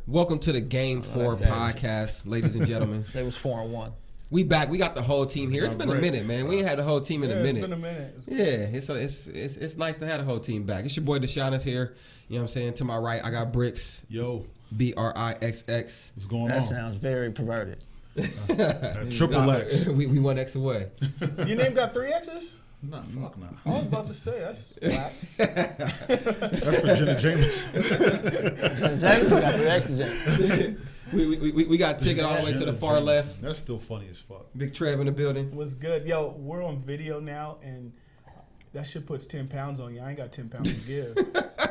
Welcome to the Game 4 podcast, ladies and gentlemen. They was 4-1. We back. We got the whole team here. It's been a minute, man. We ain't had the whole team in a minute. It's been a minute. It's nice to have the whole team back. It's your boy Shannus here. You know what I'm saying? To my right, I got Brixx. Yo. Brixx. What's going on? That sounds very perverted. Triple X. We 1 X away. Your name got 3 X's? Nah, fuck nah. I was about to say, that's black. That's for Jenna James. James got 3 X's in it. We got ticket all the way to the far left. That's still funny as fuck. Big Trevor in the building. What's good? Yo, we're on video now, and that shit puts 10 pounds on you. I ain't got 10 pounds to give.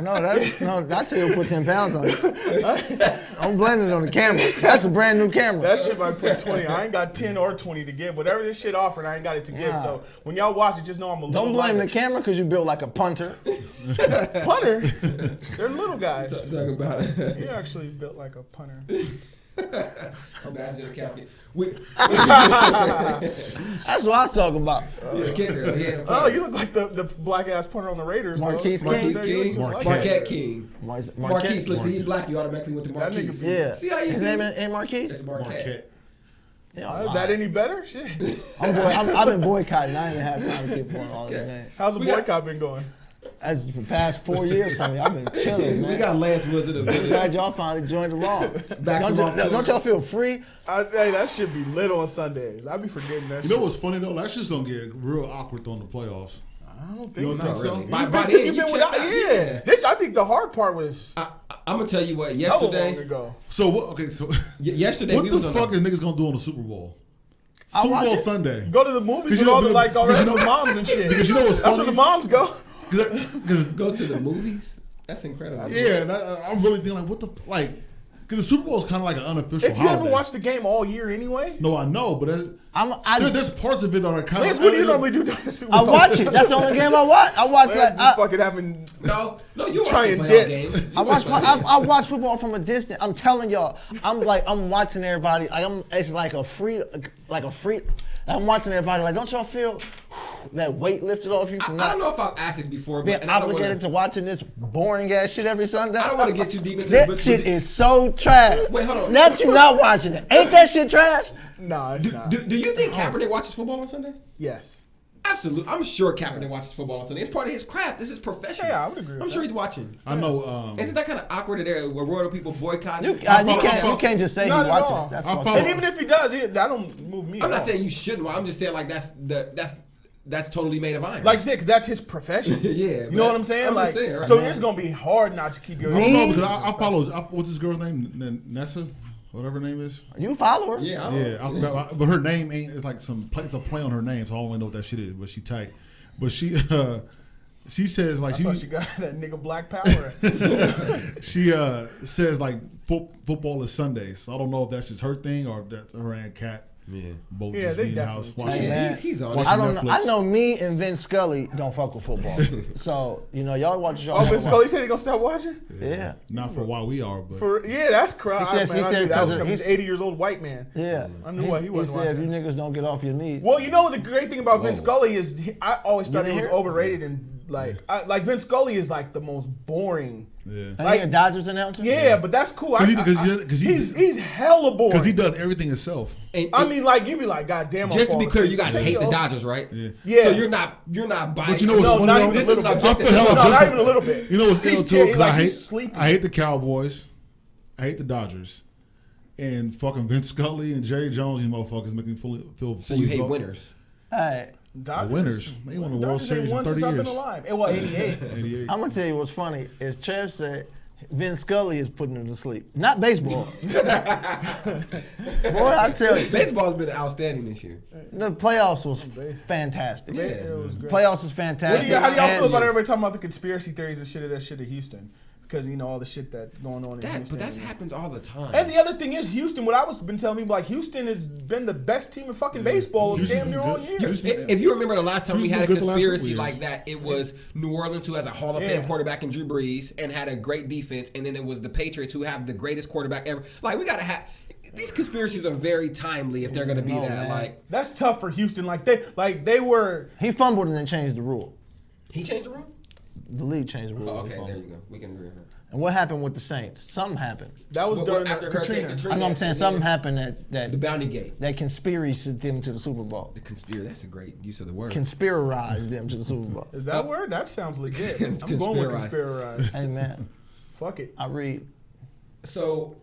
That's who put 10 pounds on it. I'm blaming it on the camera. That's a brand new camera. That shit might put 20. I ain't got 10 or 20 to give. Whatever this shit offered, I ain't got it to give. So when y'all watch it, just know I'm a little Don't blame lighter. the camera because you built like a punter. Punter? They're little guys. Talking about it. You actually built like a punter. That's what I was talking about. Oh, you look like the black ass punter on the Raiders. Marquise King. Marquette King. Marquise looks like he's black. You automatically went to Marquise. Yeah. See how you His name ain't Marquise? It's Marquette. Yeah, is that any better? Shit. I've been boycotting. I ain't had time to keep pulling all this game. How's the boycott been going? As the past 4 years, I've been chilling, man. We got Lance Woods in the video. Glad y'all finally joined along. Don't y'all feel free? Hey, that should be lit on Sundays. I be forgetting that shit. You know what's funny though? That shit's gonna get real awkward on the playoffs. I don't You think don't so. think so? By Because then, you've you been without. checked out. I think the hard part was I'm gonna tell you what. hella Yesterday, long ago. So what? Okay, so yesterday, what we the was fuck on is niggas gonna do on the Super Bowl? I'll Super watch Bowl it. Sunday. Go to the movies Because with you know- all the because you know- the moms and shit. Because you know what's That's funny? where the moms go. the go to the movies. That's incredible. Yeah, and I'm really thinking like, what the like? Because the Super Bowl is kind of like an unofficial If you holiday. ever watch the game all year anyway, No, I know, but there's parts of it that are kind Lance, of. what do you normally do during the Super I Bowl? watch it. That's the only game I watch. I watch Lance like be fucking having No, you trying watch dips. games. I watch football from a distance. I'm telling y'all, I'm watching everybody. It's like a free. I'm watching everybody. Like, don't y'all feel that weight lifted off you from I not don't know if I've asked this before, being but and I don't obligated wanna, to watching this boring ass shit every Sunday? I don't want to get too deep into this, That but shit is so trash. Wait, hold on. That's you not watching it. Ain't that shit trash? Nah, it's not. do you think Kaepernick watches football on Sunday? Yes. Absolutely. I'm sure Kaepernick watches football on Sunday. It's part of his craft. This is profession. Yeah, I would agree with I'm sure that. he's watching. I know. Isn't that kind of awkward there where royal people boycotting? You can't just say he's Not at watching all. it. That's I fucked follow- up. And even if he does, that don't move me. I'm at not all. saying you shouldn't. I'm just saying like that's totally made of iron. Like you said, because that's his profession. Yeah, you but know what I'm saying? I'm Like, just saying, right? so it's gonna be hard not to keep your. I don't know because I follow. What's this girl's name? Nessa, whatever her name is. You follow her. yeah, Yeah, I forgot. But her name ain't. It's like it's a play on her name, so I don't really know what that shit is. But she tight. But she says like That's why she got that nigga black power. she says like football is Sundays. So I don't know if that's just her thing or if that's her and Kat. Yeah. Both Yeah, just they be in the house definitely- watching. Hey, man. He's on. Watching I don't know. Netflix. I know me and Vince Scully don't fuck with football. So, y'all watch y'all. Oh, Vince Scully said he gonna stop watching. Yeah. Not for why we are, but That's crazy. He said that was 'cause he's 80 years old white man. Yeah. I knew why he wasn't said if watching. you niggas don't get off your knees. Well, you know the great thing about Vince Scully is I always thought he didn't was hear it? overrated and like Vince Scully is like the most boring. yeah, Ain't like- he a Dodgers announcer? Yeah, but that's cool. 'Cause He's hella boring. because he does everything himself. I mean, like you'd be like, God damn. just to be clear, you guys hate the Dodgers, right? Yeah. Yeah. So you're not buying. But you know what's No, funny not though? even a This is little not bit. I just- feel hella No, not just- even a little bit. You know what's He's ill too? Because like, he's sleepy. I hate the Cowboys. I hate the Dodgers. And fucking Vince Scully and Jerry Jones, you motherfuckers make me feel. So you hate winners. Hey, Dodgers, winners. They won the World Dodgers ain't Series in won 30 since I've been years. alive. It was 88. 88. I'm gonna tell you what's funny is Trev said Vince Scully is putting him to sleep. Not baseball. Boy, I tell you, Baseball's been outstanding this year. the playoffs was fantastic. It was great. Playoffs is fantastic. How do y'all feel about And- everybody talking about the conspiracy theories and shit of that shit of Houston? Because all the shit that's going on in Houston. But that happens all the time. And the other thing is Houston. What I was been telling people, like Houston has been the best team in fucking baseball Houston's damn near been all good. year. Houston- If you remember the last time we Houston had a good the last couple conspiracy years. like that, it was New Orleans, who has a Hall of Fame Yeah. quarterback in Drew Brees and had a great defense, and then it was the Patriots, who have the greatest quarterback ever. Like, we gotta have these conspiracies are very timely if they're gonna be that. man. Like, That's tough for Houston. They were. He fumbled and then changed the rule. he changed the rule. The league changed the rule. Oh, He okay, fumbled. there you go. We can agree on that. And what happened with the Saints? Something happened. That was during after Katrina. Hurricane I know what I'm saying. Something happened that The Bounty Gate. that conspiracy them to the Super Bowl. The conspiracy. That's a great use of the word. Conspirized them to the Super Bowl. Is that word? That sounds legit. It's I'm going with conspirized. conspirarized. Hey man, Fuck it. I read. So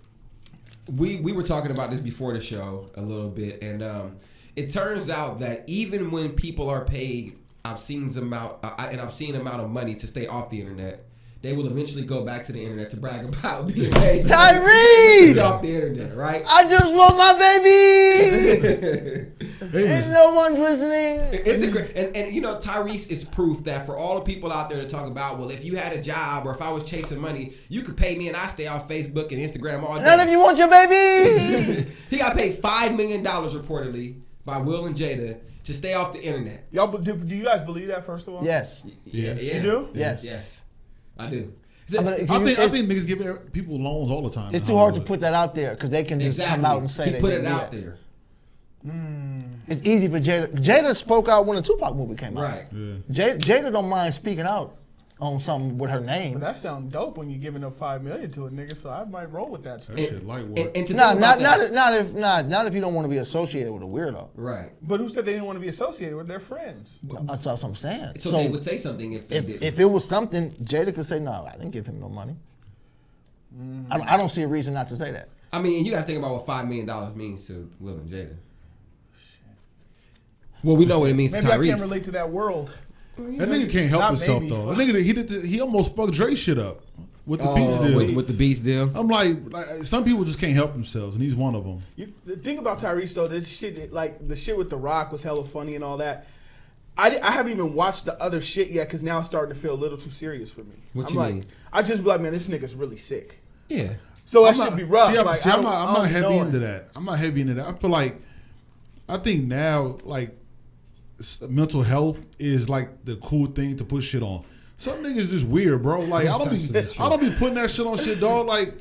we were talking about this before the show a little bit, and it turns out that even when people are paid obscene amount of money to stay off the internet, they will eventually go back to the internet to brag about being paid Tyrese! off the internet, right? I just want my baby. And no one's listening. It's a great, and you know, Tyrese is proof that for all the people out there to talk about, well, if you had a job or if I was chasing money, you could pay me and I stay off Facebook and Instagram all day. None of you want your baby. He got paid $5 million reportedly by Will and Jada to stay off the internet. Y'all, do you guys believe that? First of all, Yes. Yeah. You do? Yes. I do. I I think niggas give people loans all the time. It's too hard to put that out there because they can just come out and say he they put didn't it do out that. there. It's easy for Jada. Jada spoke out when the Tupac movie came out. Right. Yeah. Jada don't mind speaking out on something with her name. But that sounds dope when you're giving up $5 million to a nigga. So I might roll with that. That shit light work. And to Nah, think about not if you don't want to be associated with a weirdo. right. But who said they didn't want to be associated with their friends? That's what I'm saying. So they would say something if they did. if it was something, Jada could say, no, I didn't give him no money. I don't see a reason not to say that. I mean, you got to think about what $5 million means to Will and Jada. Well, we know what it means Maybe to I Tyrese. can't relate to that world. That nigga can't help Not himself maybe. though. That nigga, he almost fucked Dre shit up with the Beats deal. With the Beats deal. I'm like, some people just can't help themselves, and he's one of them. The thing about Tyrese though, this shit, like the shit with The Rock was hella funny and all that. I haven't even watched the other shit yet because now it's starting to feel a little too serious for me. What I'm you like, mean? I just be like, man, this nigga's really sick. Yeah. So that should be rough. I'm not heavy into that. I'm not heavy into that. I feel like, I think now, like, mental health is like the cool thing to put shit on. Some niggas just weird, bro. Like I don't be putting that shit on shit, dog. Like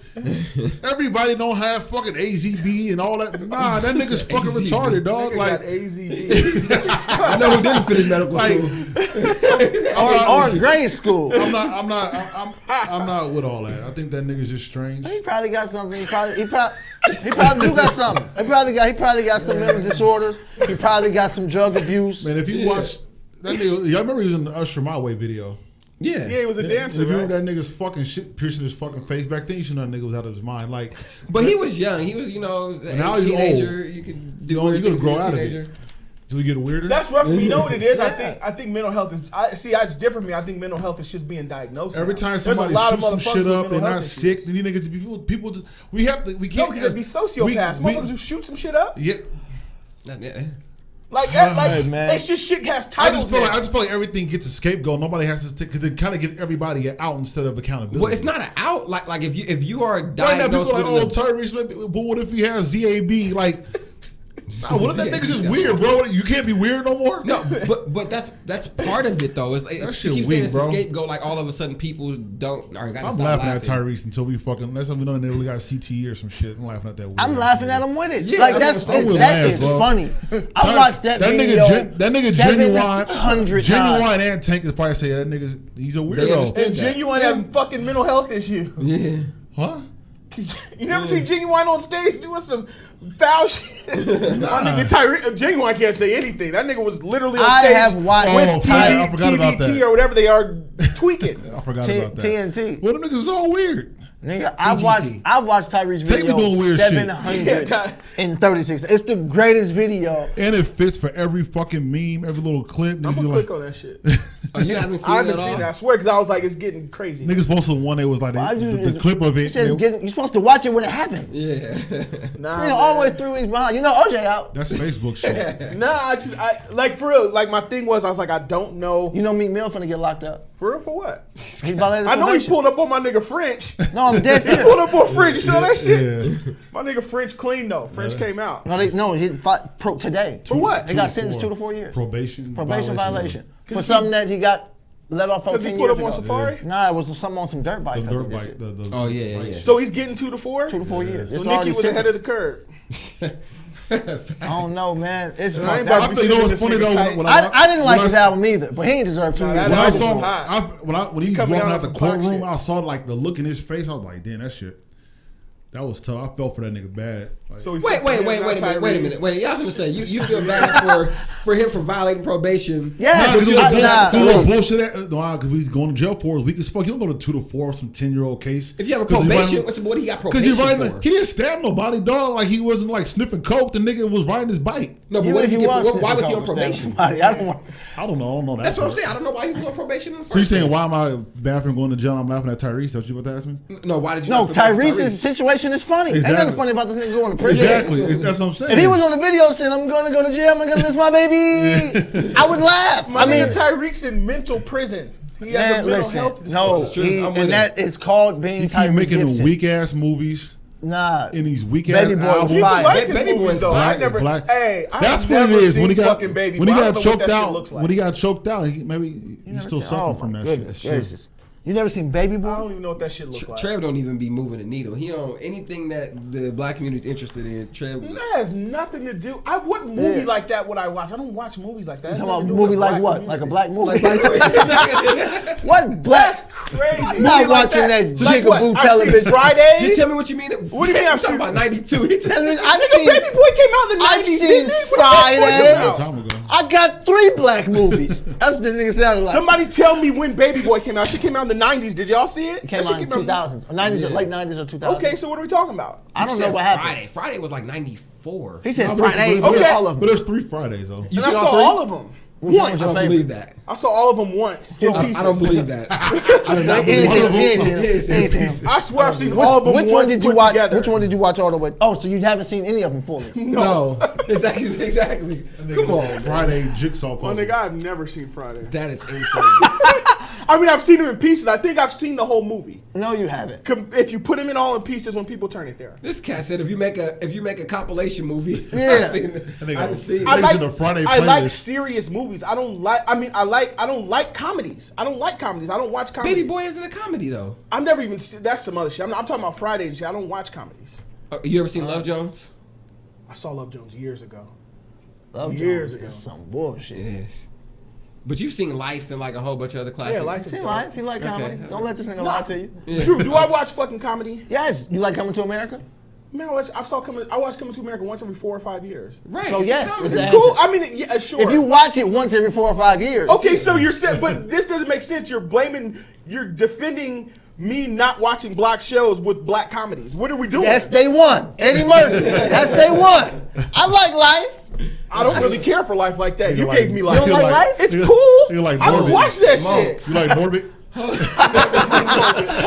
everybody don't have fucking AZB and all that. Nah, that nigga's fucking retarded, dog. Nigga Like got AZB. I know who didn't finish medical school. Or grade school. I'm not with all that. I think that nigga's just strange. He probably got something. He probably do got something. He probably got some mental disorders. He probably got some drug abuse. Man, if you watch that nigga, y'all remember he was in the Usher My Way video. Yeah. Yeah, he was a dancer. If you right? remember that nigga's fucking shit piercing his fucking face back then, you should know that nigga was out of his mind. Like, But he was young. He was, a now he's teenager. old. You could do you're gonna things grow as a out of teenager. it. Do we get weirder? That's rough. You know what it is? Yeah. I think mental health is. It's different for me. I think mental health is just being diagnosed. Every now. time There's a somebody lot of shoots some motherfuckers shit with up, mental they're health not sick. issues. Then these niggas, people just, we No, can't. because they'd be sociopaths. Motherfuckers who shoot some shit up. Yeah. Like Hey, man. it's just shit has I titles. just feel like everything gets a scapegoat. Nobody has to because it kind of gives everybody an out instead of accountability. Well, it's not an out. Like if you are Right now, people diagnosed are like, with Tyrese, but what if he has ZAB? Like, nah, what if that nigga just weird, bro? You can't be weird no more. No, but that's part of it though. It's like, That shit you keep weak, saying it's bro. a scapegoat. Like all of a sudden people don't. Or gotta I'm stop laughing at Tyrese until we fucking. Unless we know they really got CTE or some shit. I'm laughing at that. Weird I'm ass laughing nigga. at him with it. Yeah, like I that will laugh, is bro. funny. I watched that video. That nigga genuine 700 times. Genuine and Tank is probably say that nigga's he's a weirdo. understand. And Genuine having fucking mental health issues. Yeah. Huh? You never see Genuine on stage doing some foul shit? My nigga Genuine can't say anything. That nigga was literally on I stage have watched with I forgot about TVT that. or whatever they are tweaking. I forgot about that. TNT. Well, them niggas is all weird. Nigga, I watched Tyrese Take me video doing weird shit. 736. It's the greatest video. And it fits for every fucking meme, every little clip. I'm Niggas gonna be click like, on that shit. Oh, you haven't seen I it haven't at seen all? that. I swear, because I was like, it's getting crazy. niggas posted one that was like the clip of it. You're supposed to watch it when it happened. Yeah. Nah, You're man. always 3 weeks behind. You know OJ out. That's Facebook shit. Nah, I like for real. Like my thing was, I was like, I don't know. You know Meek Mill finna get locked up. For real, for what? He violated I know he probation. pulled up on my nigga French. No, I'm dead He serious. pulled up on French. You saw that shit? Yeah. My nigga French clean though. French came out. No, he fought today. For what? He got sentenced 2 to 4 years. Probation violation. For something that he got let off for Because 10 he years pulled up on ago. Safari. Nah, it was something on some dirt bikes. The I dirt think they bike. said. Oh, yeah. So he's getting 2 to 4. 2 to 4 years. So It's Nicki already was ahead of the sentenced. curve. I don't know, man. It's I ain't fucked about up. to be You know what's sitting funny in this though? nigga When I didn't like his I- album either, but he ain't deserve 2 Nah, years. that When I album saw was hot. when he was coming walking out out the on some pop courtroom, shit. I saw like the look in his face. I was like, damn, that shit. That was tough. I felt for that nigga bad. Like, So he Wait fucked him, not a minute. Tyrese. Wait, y'all gonna say you feel bad for him for violating probation? Yeah, because it was look. bullshit. Because he's going to jail for is weak as fuck. You don't go to 2 to 4 some 10-year-old case. If you have a probation, what he got Because probation for? he didn't stab nobody, dog. Like he wasn't like sniffing coke. The nigga was riding his bike. No, but Even what if did he he get? was Why was he sniffing on coke and probation? stabbing somebody, I don't know. That's what I'm saying. I don't know why he was on probation in the first So you saying place. why am I bad for him going to jail? I'm laughing at Tyrese. That's what you about to ask me? No, why did you? No, not feel bad for Tyrese's situation is funny. Ain't Exactly. nothing funny about this nigga going to prison. Exactly. That's what I'm saying. If he was on the video saying, I'm going to go to jail, I'm going to miss my baby, I would laugh. My nigga Tyreek's in mental prison. He has a mental health disorder. no, This is true. I'm with and that is called being He keep Tyrese making them Gibson. weak ass movies Nah. in these weak ass Baby Boy was albums. People fire. like his Baby movies Boy's though. black- I never. black- Hey, That's I've what it never is. When he seen got fucking Baby when he Boy. I got don't know what choked that shit out, looks like. when he got choked out, he's still suffering from that goodness shit. gracious. You never seen Baby I Boy? don't even know what that shit looks like. Trev don't even be moving the needle. He don't anything that the black community is interested in. Trev. That has nothing to do. What movie Yeah. like that would I watch? I don't watch movies like that. You It has talking about a nothing to do with movie the like black what? Like a black movie? Like, What black? That's crazy. I'm Movie not like watching that Like what? jigaboo I've seen television. Friday. just tell me what you mean. What do you mean I've talking seen- about 92? He I've Nigga, seen, Baby Boy came out in the 90s. I've seen didn't he? When did Baby Boy Friday. come A out? time ago. I got 3 black movies. That's what the nigga sounded like. Somebody tell me when Baby Boy came out. She came out in the 90s. Did y'all see it? It came That shit out in 2000, 90s or late 90s or 2000. Okay, so what are we talking about? I don't know what happened. Friday was like 94. He said No, but Friday. there's- Okay. All of But them. there's 3 Fridays though. You And I seen saw all three? all of them. Which one was I your don't favorite? believe that. I saw all of them once in pieces. I don't believe that. I do not He ain't believe seen him. He ain't that. seen him. He ain't seen him. I swear I've seen all of them Which one once did you put watch? together. Which one did you watch all the way? Oh, so you haven't seen any of them fully? No, exactly. Come on, Friday jigsaw My puzzle. nigga, I've never seen Friday. that is insane. I mean, I've seen them in pieces. I think I've seen the whole movie. No, you haven't. If you put them in all in pieces, when people turn it there. This cat said if you make a compilation movie, Yeah. I've seen. I Plays like in the Friday I like playlist. serious movies. I don't like. I mean, I don't like comedies. I don't like comedies. I don't watch comedies. Baby Boy isn't a comedy though. I've never even. That's some other shit. I'm talking about Fridays and shit. I don't watch comedies. You ever seen Love Jones? I saw Love Jones years ago. Love Years Jones ago. is some bullshit. Yes. But you've seen Life and like a whole bunch of other classics. Yeah, Life You is seen dope. life? He like comedy. Okay. Don't let this nigga lie to you. Drew, do I watch fucking comedy? Yes, you like Coming to America? Man, I watch Coming to America once every 4 or 5 years. Right. So it's a yes, comedy. it's It's the cool. answer. I mean, yeah, sure. If you watch it once every 4 or 5 years. Okay, so you're saying, but this doesn't make sense. You're defending me not watching black shows with black comedies. What are we doing? That's day one. Eddie Murphy. That's day one. I like Life. I don't really care for life like that. You like- gave me life. You don't like Life? It's You cool. like I don't Morbid. watch that Smoke. shit. You like Morbid?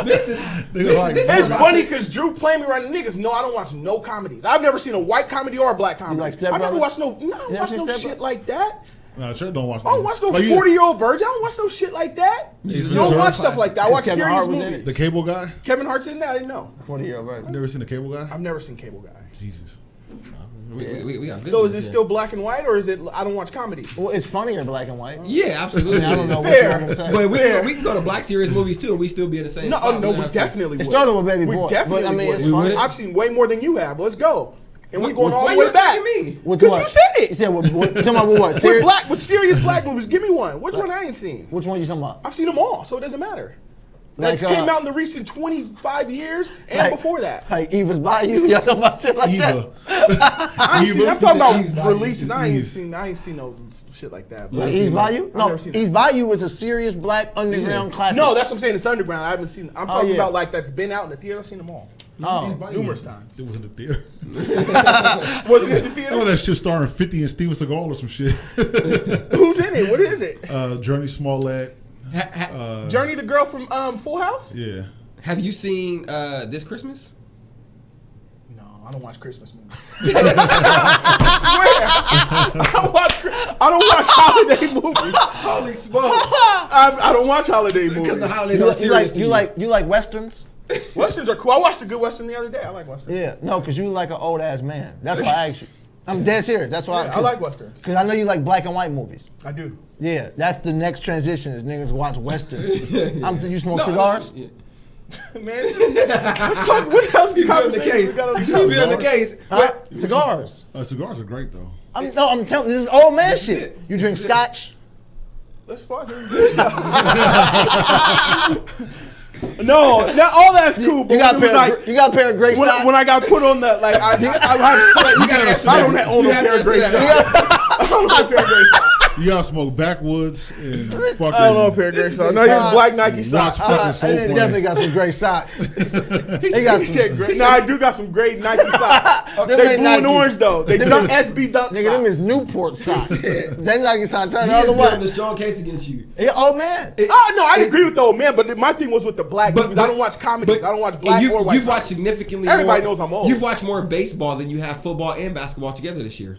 This is It's funny because Drew playing me right. Niggas, no, I don't watch no comedies. I've never seen a white comedy or a black comedy. like Step I never Brothers? watched no. You I don't never watch seen no Step shit Brothers? like that. Nah, sure don't watch. I don't watch no Like you- 40-year-old virgin. I don't watch no shit like that. You don't Ventura? watch stuff like that. I watch Kevin serious Hart was in it? movies. The Cable Guy. Kevin Hart's in that. I didn't know. 40-year-old version. Never seen the Cable Guy? I've never seen Cable Guy. Jesus. we got good So is ones it here. still black and white, or is it? I don't watch comedies. Well, it's funnier black and white. Yeah, absolutely. I don't know what Fair. you're gonna say. But we Fair. can go to black series movies too, and we still be in the same No, spot. no, We we don't have to- definitely would. It started with Baby We Boy, definitely but I mean, would. it's funny. I've seen way more than you have. Let's go. And we going all Why the way you back. touching me? With Because what? you said it. You said what? Talking about what? With serious black movies. Give me one. Which one I ain't seen? Which one you talking about? I've seen them all, so it doesn't matter. Like, That came out in the recent 25 years and like- before that. Like Eva's Bayou. Y'all talking about shit like Eva. I ain't seen, Eva. I'm talking Eve's about Bayou. releases. I ain't Eve's. seen no shit like that. Like Eve's Bayou? I've No, never seen Eve's that. Bayou is a serious black underground classic. No, that's what I'm saying. It's underground. I haven't seen. I'm talking yeah. about like that's been out in the theater. I've seen them all. Oh. Numerous times. It was in the theater. Was it in the theater? Oh, that shit starring 50 and Steven Seagal or some shit. Who's in it? What is it? Journey Smollett. Journey, the girl from Full House? Yeah. Have you seen This Christmas? No, I don't watch Christmas movies. I swear, I don't watch holiday movies. Holy smokes! I don't watch holiday movies. Because the holidays You are like, serious. to you like westerns? Westerns are cool. I watched a good Western the other day. I like Westerns. Yeah, no, because you like an old ass man. That's why I asked you. I'm dead serious. That's why I like Westerns. Because I know you like black and white movies. I do. Yeah, that's the next transition is niggas watch westerns. You smoke No, cigars? yeah. Man, let's talk. What else? He's building the case. He's building the case. Cigars. Cigars are great though. I'm telling you, this is old man shit. You drink scotch? Let's fuck this. No, all that's cool. But You got a pair of gray socks. When I got put on the I have I don't own a pair of gray socks. I don't own a pair of gray socks. You gotta smoke backwoods and fucking. I don't know a pair of gray socks. No, you have black Nike socks. I definitely got some gray socks. He got some gray. No, I do got some gray Nike socks. They blue and orange though. They dunk SB dunk socks. Nigga, them is Newport socks. They Nike socks turn the other way. The strong case against you. Yeah, old man. Oh no, I agree with the old man, but my thing was with the black movies. I don't watch comedies. I don't watch black or white. You've watched significantly. Everybody knows I'm old. You've watched more baseball than you have football and basketball together this year.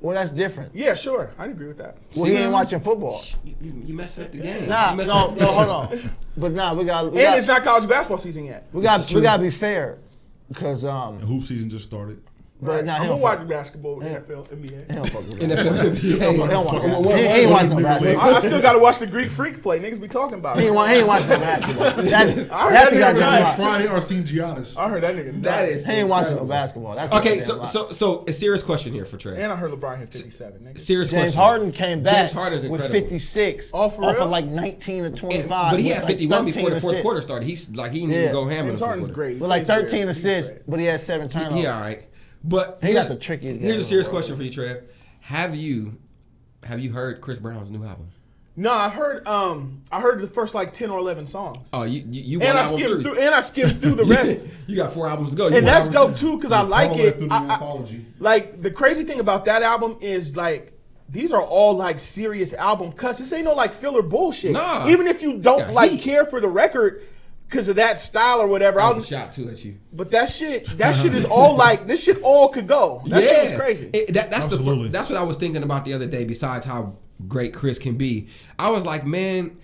Well, that's different. Yeah, sure. I agree with that. Well, he ain't watching football. You messing up the game. No, hold on. But we got. It's not college basketball season yet. We got to be fair, because hoop season just started. But I'm gonna watch basketball, NFL, NBA. He don't fuck with NFL, NBA. He ain't watching no basketball. I still gotta watch the Greek Freak play. Niggas be talking about it. He ain't watching no basketball. That's Like Friday or seen Giannis. I heard that nigga. That is. He ain't watching no babasketball. That's okay. So a serious question here for Trey. And I heard LeBron hit 57. Nigga. Serious question. James Harden came back with 56 off of like 19 to 25. But he had 51 before the fourth quarter started. He's like he didn't even go ham. James Harden's great. With like 13 assists, but he had 7 turnovers. Yeah, all right. But he got the trickiest. Here's a serious question for you, Trev. Have you heard Chris Brown's new album? No, I heard the first like 10 or 11 songs. Oh, you and I skimmed through the rest. You got 4 albums to go. And that's dope too, because I like it. Like the crazy thing about that album is like these are all like serious album cuts. This ain't no like filler bullshit. Nah. Even if you don't care for the record because of that style or whatever. I was a shot too at you. But that shit is all like this shit all could go. That shit was crazy. That's what I was thinking about the other day. Besides how great Chris can be, I was like, man,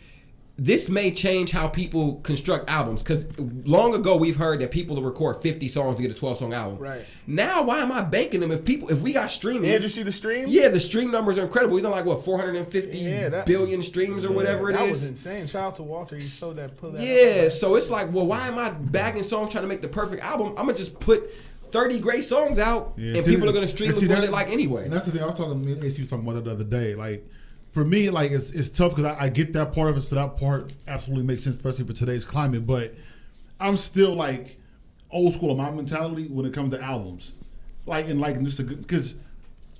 this may change how people construct albums. Because long ago we've heard that people will record 50 songs to get a 12-song album. Right. Now, why am I banking them? If we got streaming, did you see the streams? Yeah, the stream numbers are incredible. He's done like what 450 billion streams or whatever it is. That was insane. Shout out to Walter. He pulled that. Yeah, so it's like, well, why am I bagging songs trying to make the perfect album? I'm gonna just put 30 great songs out, and people are gonna stream what they like anyway. And that's the thing I was talking. AC was talking about that the other day. Like, for me, like it's tough because I get that part of it. So that part absolutely makes sense, especially for today's climate. But I'm still like old school in my mentality when it comes to albums. Like just because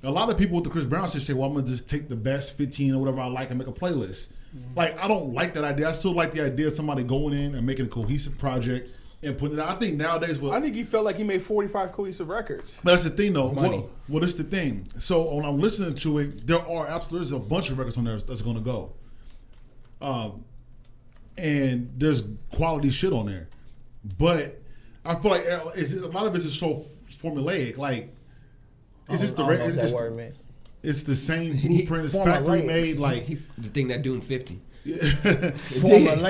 a lot of people with the Chris Brown shit say, well, I'm gonna just take the best 15 or whatever I like and make a playlist. Mm-hmm. Like, I don't like that idea. I still like the idea of somebody going in and making a cohesive project and putting it out. I think nowadays, I think he felt like he made 45 cohesive records. But that's the thing, though. Well, that's the thing. So when I'm listening to it, there's a bunch of records on there that's going to go. And there's quality shit on there. But I feel like a lot of it is so formulaic. Like, it's just it's the same blueprint. It's factory made. Like the thing that doing 50.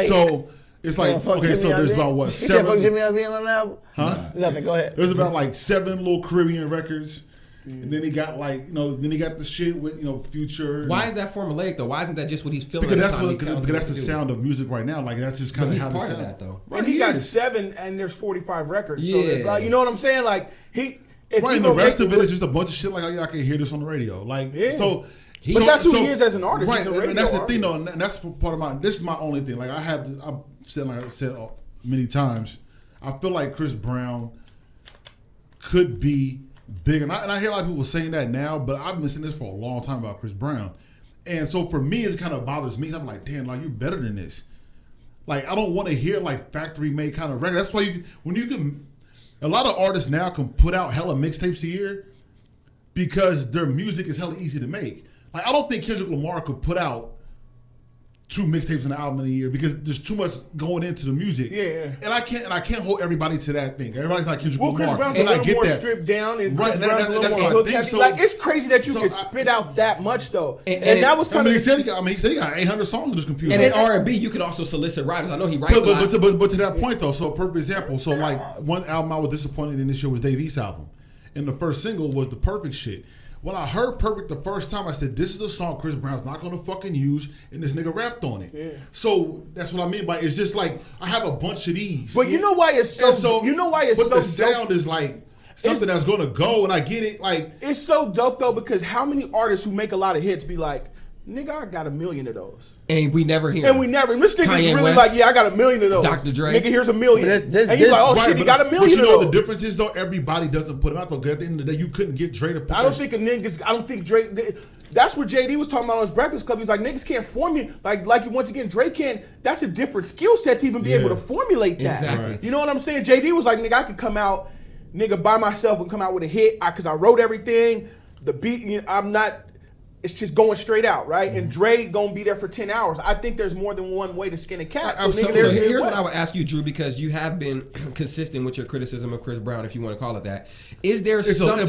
So it's like, okay, so there's about what, 7? Fuck Jimmy on the album? Huh? Nothing. Go ahead. There's about like 7 little Caribbean records. And then he got like, then he got the shit with, Future. Why is that formulaic though? Why isn't that just what he's feeling? Because that's the sound of music right now. Like, that's just kind of how the sound. That though. Right, and he got 7 and there's 45 records. Yeah. So it's like, you know what I'm saying? Like, and the rest of it is just a bunch of shit like, I can hear this on the radio. Like, so that's who he is as an artist. Right, He's a radio and that's the artist. thing though, and that's part of this is my only thing. Like, I've said many times, I feel like Chris Brown could be big, and I hear a lot of people saying that now, but I've been saying this for a long time about Chris Brown, and so for me, it kind of bothers me. I'm like, damn, like, you're better than this. Like, I don't want to hear like factory made kind of record. That's why a lot of artists now can put out hella mixtapes a year because their music is hella easy to make. Like, I don't think Kendrick Lamar could put out 2 mixtapes in an album in a year because there's too much going into the music. Yeah. And I can't hold everybody to that thing. Everybody's like Kendrick Lamar. Chris Brown's a little more stripped down, and Chris Brown's a little more hook heavy. Like, it's crazy that you could spit out that much though. And that was kind of. He said he got 800 songs on his computer. And in R&B, you could also solicit writers. I know he writes a lot. But to that point though, so a perfect example. So like one album I was disappointed in this year was Dave East's album, and the first single was The Perfect Shit. When I heard Perfect the first time, I said, this is a song Chris Brown's not going to fucking use, and this nigga rapped on it. Yeah. So that's what I mean by it's just like, I have a bunch of these. But you know why it's so but the sound is like something that's going to go, and I get it. Like, it's so dope, though, because how many artists who make a lot of hits be like, nigga, I got 1 million of those. And we never hear And this nigga's really West, like, yeah, I got 1 million of those. Dr. Dre. Nigga, here's 1 million. And you're like, oh shit, he got 1 million of those. But you know what the difference is, though? Everybody doesn't put them out, though. At the end of the day, you couldn't get Dre to put I don't think Dre, that's what JD was talking about on his Breakfast Club. He's like, niggas can't formulate, like once again, Dre can't, that's a different skill set to even be able to formulate that. Exactly. Right. You know what I'm saying? JD was like, nigga, I could come out, nigga, by myself and come out with a hit, because I wrote everything, the beat, you know, it's just going straight out, right? And Dre gonna be there for 10 hours. I think there's more than one way to skin a cat. So here's what I would ask you, Drew, because you have been consistent with your criticism of Chris Brown, if you want to call it that. Is there something?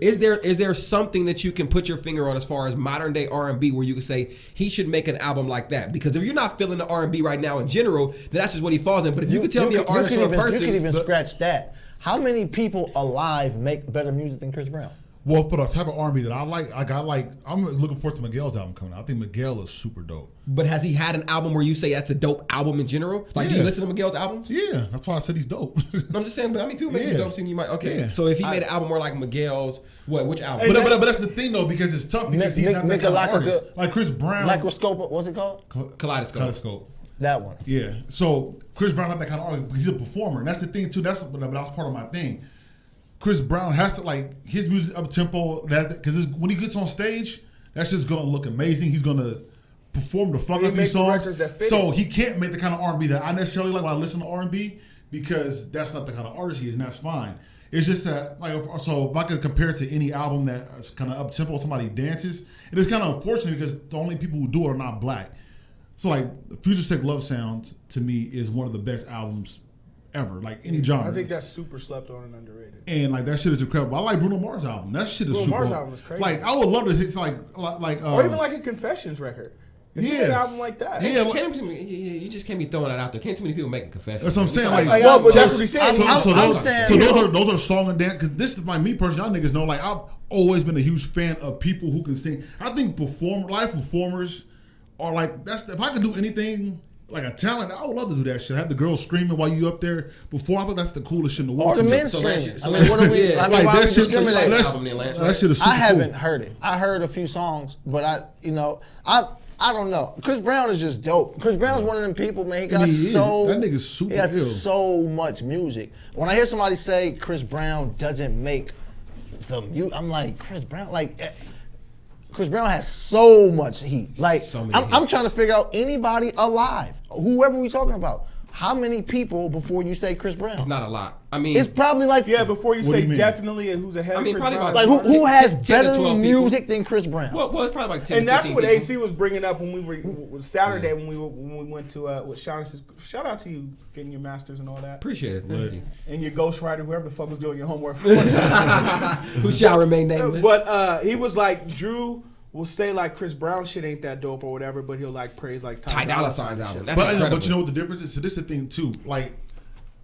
Is there something that you can put your finger on as far as modern day R&B where you can say he should make an album like that? Because if you're not feeling the R&B right now in general, then that's just what he falls in. But if you could tell me an artist or a person, you could even scratch that. How many people alive make better music than Chris Brown? Well, for the type of R&B that I like, I'm looking forward to Miguel's album coming out. I think Miguel is super dope. But has he had an album where you say that's a dope album in general? Like, do you listen to Miguel's albums? Yeah, that's why I said he's dope. No, I'm just saying, but how many people make dope thing you might? Okay, so if he made an album more like Miguel's, which album? But that's the thing though, because it's tough because he's not that kind of artist. Like Chris Brown. Microscope, what's it called? Kaleidoscope. That one. Yeah. So Chris Brown's not that kind of artist because he's a performer, and that's the thing too. That was part of my thing. Chris Brown has to, like, his music up tempo, because when he gets on stage, that's just gonna look amazing. He's gonna perform the fuck out of these songs. So he can't make the kind of R&B that I necessarily like when I listen to R&B, because that's not the kind of artist he is, and that's fine. It's just that, like, so if I could compare it to any album that's kind of up tempo, somebody dances, it is kind of unfortunate because the only people who do it are not black. So like, Future Sick Love Sounds to me is one of the best albums ever, like any genre. I think that's super slept on and underrated. And like that shit is incredible. I like Bruno Mars album. That shit is super. Bruno Mars album is crazy. Like I would love to hit or even like a Confessions record. If you had an album like that. Yeah, you just can't be throwing that out there. Can't too many people making Confessions. That's what I'm saying. But that's what he's saying. So those are song and dance. Because this is like me personally. Y'all niggas know. Like I've always been a huge fan of people who can sing. I think live performers are like if I could do anything. Like a talent, I would love to do that shit. Have the girls screaming while you up there. Before, I thought that's the coolest shit in the world. Or the men screaming. I mean, what are we? I mean, why we discriminate? That shit is super I haven't heard it. I heard a few songs, but I don't know. Chris Brown is just dope. Chris Brown's one of them people, man. That nigga's super ill. He has so much music. When I hear somebody say Chris Brown doesn't make the music, I'm like, Chris Brown, like. Chris Brown has so much heat. Like, I'm trying to figure out anybody alive, whoever we talking about. How many people before you say Chris Brown? It's not a lot. I mean, it's probably like before you say definitely and who's ahead of Chris Brown. Like who has better music than Chris Brown? Well, it's probably like 10. And that's what AC was bringing up when we were Saturday when we went to with Shannus. Shout out to you getting your masters and all that. Appreciate it. Thank you. And your ghostwriter, whoever the fuck was doing your homework. Who shall remain nameless. But he was like, Drew will say like Chris Brown shit ain't that dope or whatever, but he'll like praise like Ty Dolla Sign's album. But you know what the difference is? So this is the thing too. Like,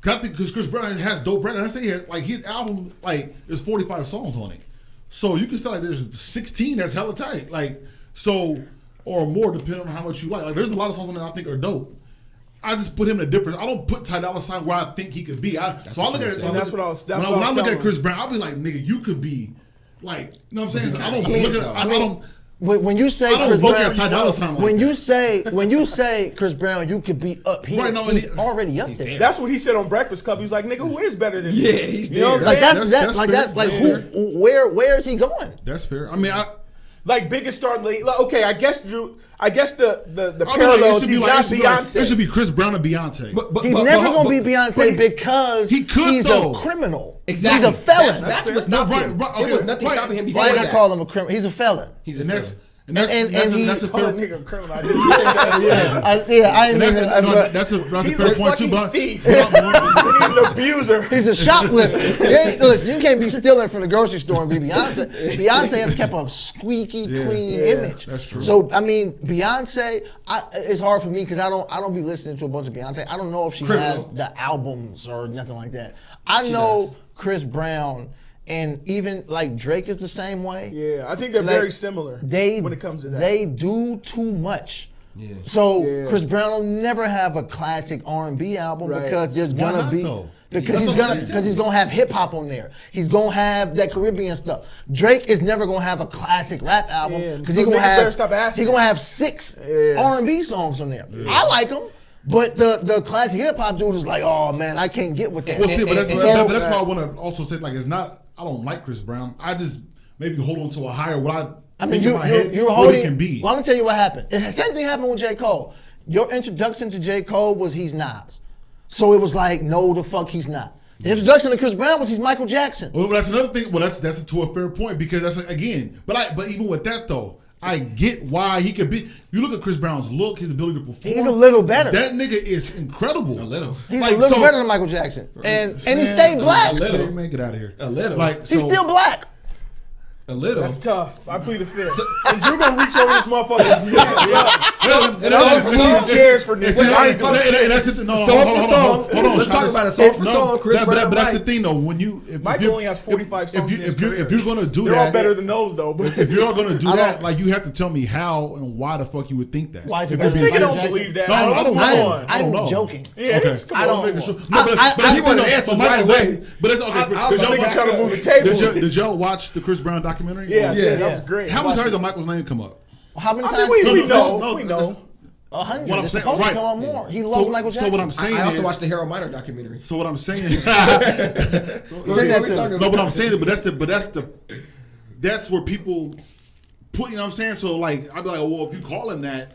because Chris Brown has dope records. I say like his album like there's 45 songs on it, so you can say like there's 16 that's hella tight. Like so or more depending on how much you like. Like there's a lot of songs on there I think are dope. I just put him in a different. I don't put Ty Dolla Sign where I think he could be. So I look at it. When I look at Chris Brown, I'll be like, nigga, you could be. Like, you know what I'm saying? So I don't look at. I don't. When you say Chris Brown, when you say Chris Brown, you could be up here. Right, he's already up there. That's what he said on Breakfast Club. He's like, nigga, who is better than you? Yeah, he's there. Like where is he going? That's fair. I mean, like biggest star. Okay, I guess Drew. I guess the parallels. He's not Beyonce. It should be Chris Brown and Beyonce. He's never gonna be Beyonce because he's a criminal. Exactly. He's a felon. That's what's not him. There was nothing stopping him before that. Why not call him a criminal? He's a felon. He's a felon. And that's a fair nigga criminal. That's a fair point too. But thief. He's an abuser. He's a shoplifter. Listen, you can't be stealing from the grocery store and be Beyonce. Beyonce has kept a squeaky clean image. That's true. So I mean, Beyonce, it's hard for me because I don't be listening to a bunch of Beyonce. I don't know if she has the albums or nothing like that. I know Chris Brown and even like Drake is the same way. Yeah, I think they're Like, very similar when it comes to that. They do too much. Yeah. So Chris Brown will never have a classic R&B album because there's Why gonna not, be though? because he's gonna have hip hop on there. He's gonna have that Caribbean stuff. Drake is never gonna have a classic rap album because So he's gonna have 6 R&B songs on there. I like them. But the classic hip hop dude is like, oh man, I can't get with that. Well, see, but that's why I want to also say, like, it's not. I don't like Chris Brown. I just maybe hold on to a higher what I think in my head you're what holding, it can be. Well, I'm gonna tell you what happened. The same thing happened with J. Cole. Your introduction to J. Cole was he's Nas, so it was like, no, the fuck he's not. The introduction to Chris Brown was he's Michael Jackson. Well, that's another thing. Well, that's to a fair point because that's like, again. But even with that though, I get why he could be. You look at Chris Brown's look, his ability to perform. He's a little better. That nigga is incredible. A little. He's a little better than Michael Jackson, and he stayed black. A little. Man, get out of here. A little. Like He's still black. A little. That's tough. I plead the fifth. And Drew gonna reach over this motherfucker and snap me up. And chairs for niggas. And that's the no, Song for song. Hold on. Let's talk about it. Song for song. Chris Brown. But that's the thing though. When you Mike only has 45 songs in his career. If you're gonna do that, they're all better than those though. But if you're gonna do that, like you have to tell me how and why the fuck you would think that. Why is If it you're better? being nigga Michael don't Jackson? believe that. No, I don't know. I'm know. joking. Yeah, Okay. come I on, don't- nigga. He wanted answers right away. But that's okay. I was trying to move the table. Did y'all watch the Chris Brown documentary? Yeah, that was great. How many times did Michael's name come up? How many I times? mean, we No, know. 100. What I'm It's saying, supposed to right. come on more. He loves Michael Jackson. So what I'm saying I also is, watched the Harold Miner documentary. so what I'm saying, Send that to me. no, what I'm saying, that's where people put. You know what I'm saying? So like, I'd be like, well, if you call him that,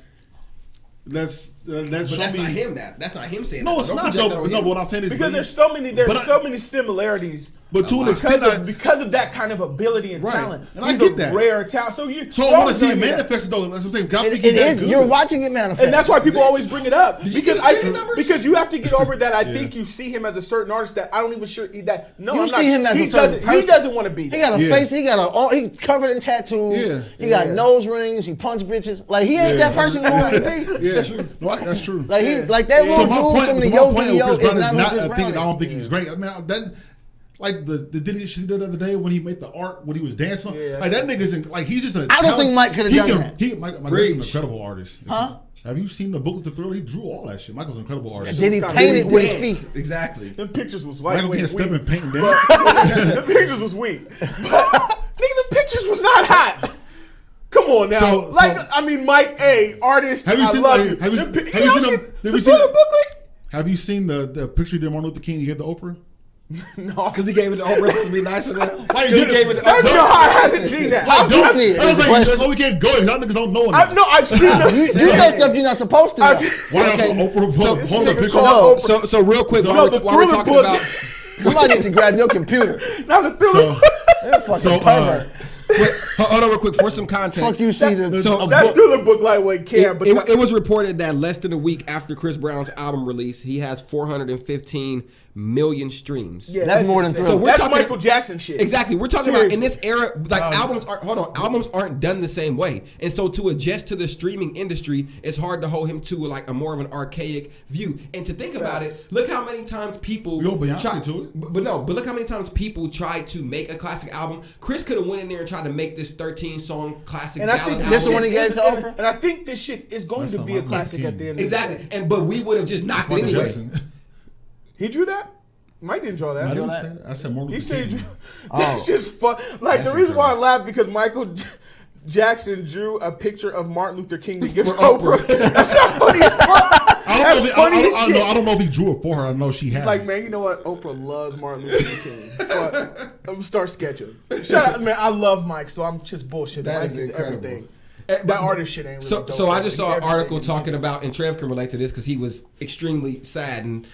that's But that's not him. That's not him saying that. No, it's Don't not. project that No, on but him. what I'm saying is Because there's so many similarities. But to an extent, because of that kind of ability and Right. talent. And I He's get a that. rare talent. So I want to see it manifested though. That's what I'm saying. God, It is. You're watching it manifest. And that's why people always bring it up you see the streaming numbers? because you have to get over that. I think you see him as a certain artist that I don't even sure that. No, You I'm see not. him as He a certain doesn't. He person. doesn't want to be. He That. got a Yeah. face. He's covered in tattoos. Yeah. He got nose rings. He punch bitches. Like he ain't that person you want to be. Yeah, no, that's true. Like he, like that So little my dude point, from the so my point Yo with Chris Brown is is not not Chris a Brown. thing. I don't think he's great. I mean, that like the Diddy shit he did the other day when he made the art when he was dancing. Yeah. Like that nigga's like he's just a. I don't think Mike could have done that. Michael's an incredible artist. Huh? Have you seen the book with the Thriller? He drew all that shit. Michael's an incredible artist. Did he Kinda paint it with his Dance. feet? Exactly. Them pictures was Michael lightweight. can't step weak. and paint and dance. Them pictures was weak. But nigga, the pictures was not hot. Come on now. I mean, Mike A, artist. Have you seen? I love you. Have you Them seen? pi- Have you know seen? shit? Have The you seen? Thriller booklet? Have you seen the picture of Martin Luther King he gave to Oprah? No, Because he gave it to Oprah to be nicer than him. Like, He gave it to I don't know Oprah. how I haven't seen that. Like, don't see it. I was like, Question. that's why we can't go. Y'all niggas don't know I enough. know I've seen You the. know stuff you're not supposed to know. Why Okay. else Oprah So- post so- a picture? call- So real quick, No, while the we're Thriller talking book- about Somebody needs to grab your computer. Now the Thriller. They're fucking So, pervert. hold on real quick for some context. Fuck you see the so a That book. Thriller book lightweight can, but It was reported that less than a week after Chris Brown's album release, he has 415 million streams. yeah, That's more than insane. Thriller. So we're That's talking- Michael Jackson shit. Exactly. We're talking Seriously. about in this era, like albums aren't done the same way. And so to adjust to the streaming industry, it's hard to hold him to like a more of an archaic view. And to think about it, look how many times people Yo, Beyonce to it. But look how many times people tried to make a classic album. Chris could have went in there and tried to make this 13 song classic And I ballad think album. This the one he gave to Oprah? and I think this shit is going That's to not be a Michael classic Jackson. at the end. Of Exactly. the day. And but we would have just knocked it Michael anyway. Jackson. He drew that. Mike didn't draw that. I didn't say that. I said Martin He Luther said King. that's just fun. Like That's the reason why I incredible. laughed because Michael Jackson drew a picture of Martin Luther King to give to For Oprah. Oprah. That's not funny as fuck. That's funny as shit. I don't know if he drew it for her. I know she had. It's like, man, you know what? Oprah loves Martin Luther King. But I'm gonna start sketching. Shout out, man. I love Mike, so I'm just bullshit. That Mike is is incredible. everything. But- That artist shit ain't really So, dope. so I just saw an Everything article in talking music. about, and Trev can relate to this because he was extremely sad. And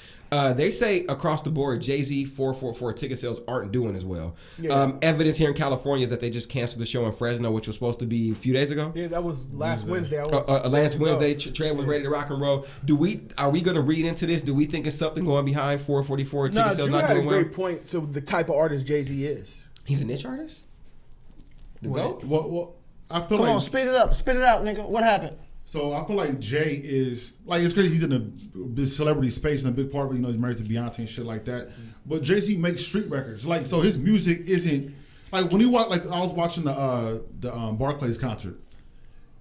they say across the board, Jay-Z 444 ticket sales aren't doing as well. Yeah. Evidence here in California is that they just canceled the show in Fresno, which was supposed to be a few days ago. Yeah, that was last Wednesday. Last Wednesday, Trev was ready to rock and roll. Are we going to read into this? Do we think it's something going behind 444 ticket Nah, sales Drew not had a doing well? great point to the type of artist Jay-Z is. He's a niche artist. The GOAT? Well, I feel Come like on, spit it up. Spit it out, nigga. What happened? So I feel like Jay is like it's crazy. He's in the celebrity space and a big part of it. You know, he's married to Beyonce and shit like that. But Jay-Z makes street records. Like so, his music isn't like when you watch. Like I was watching the Barclays concert,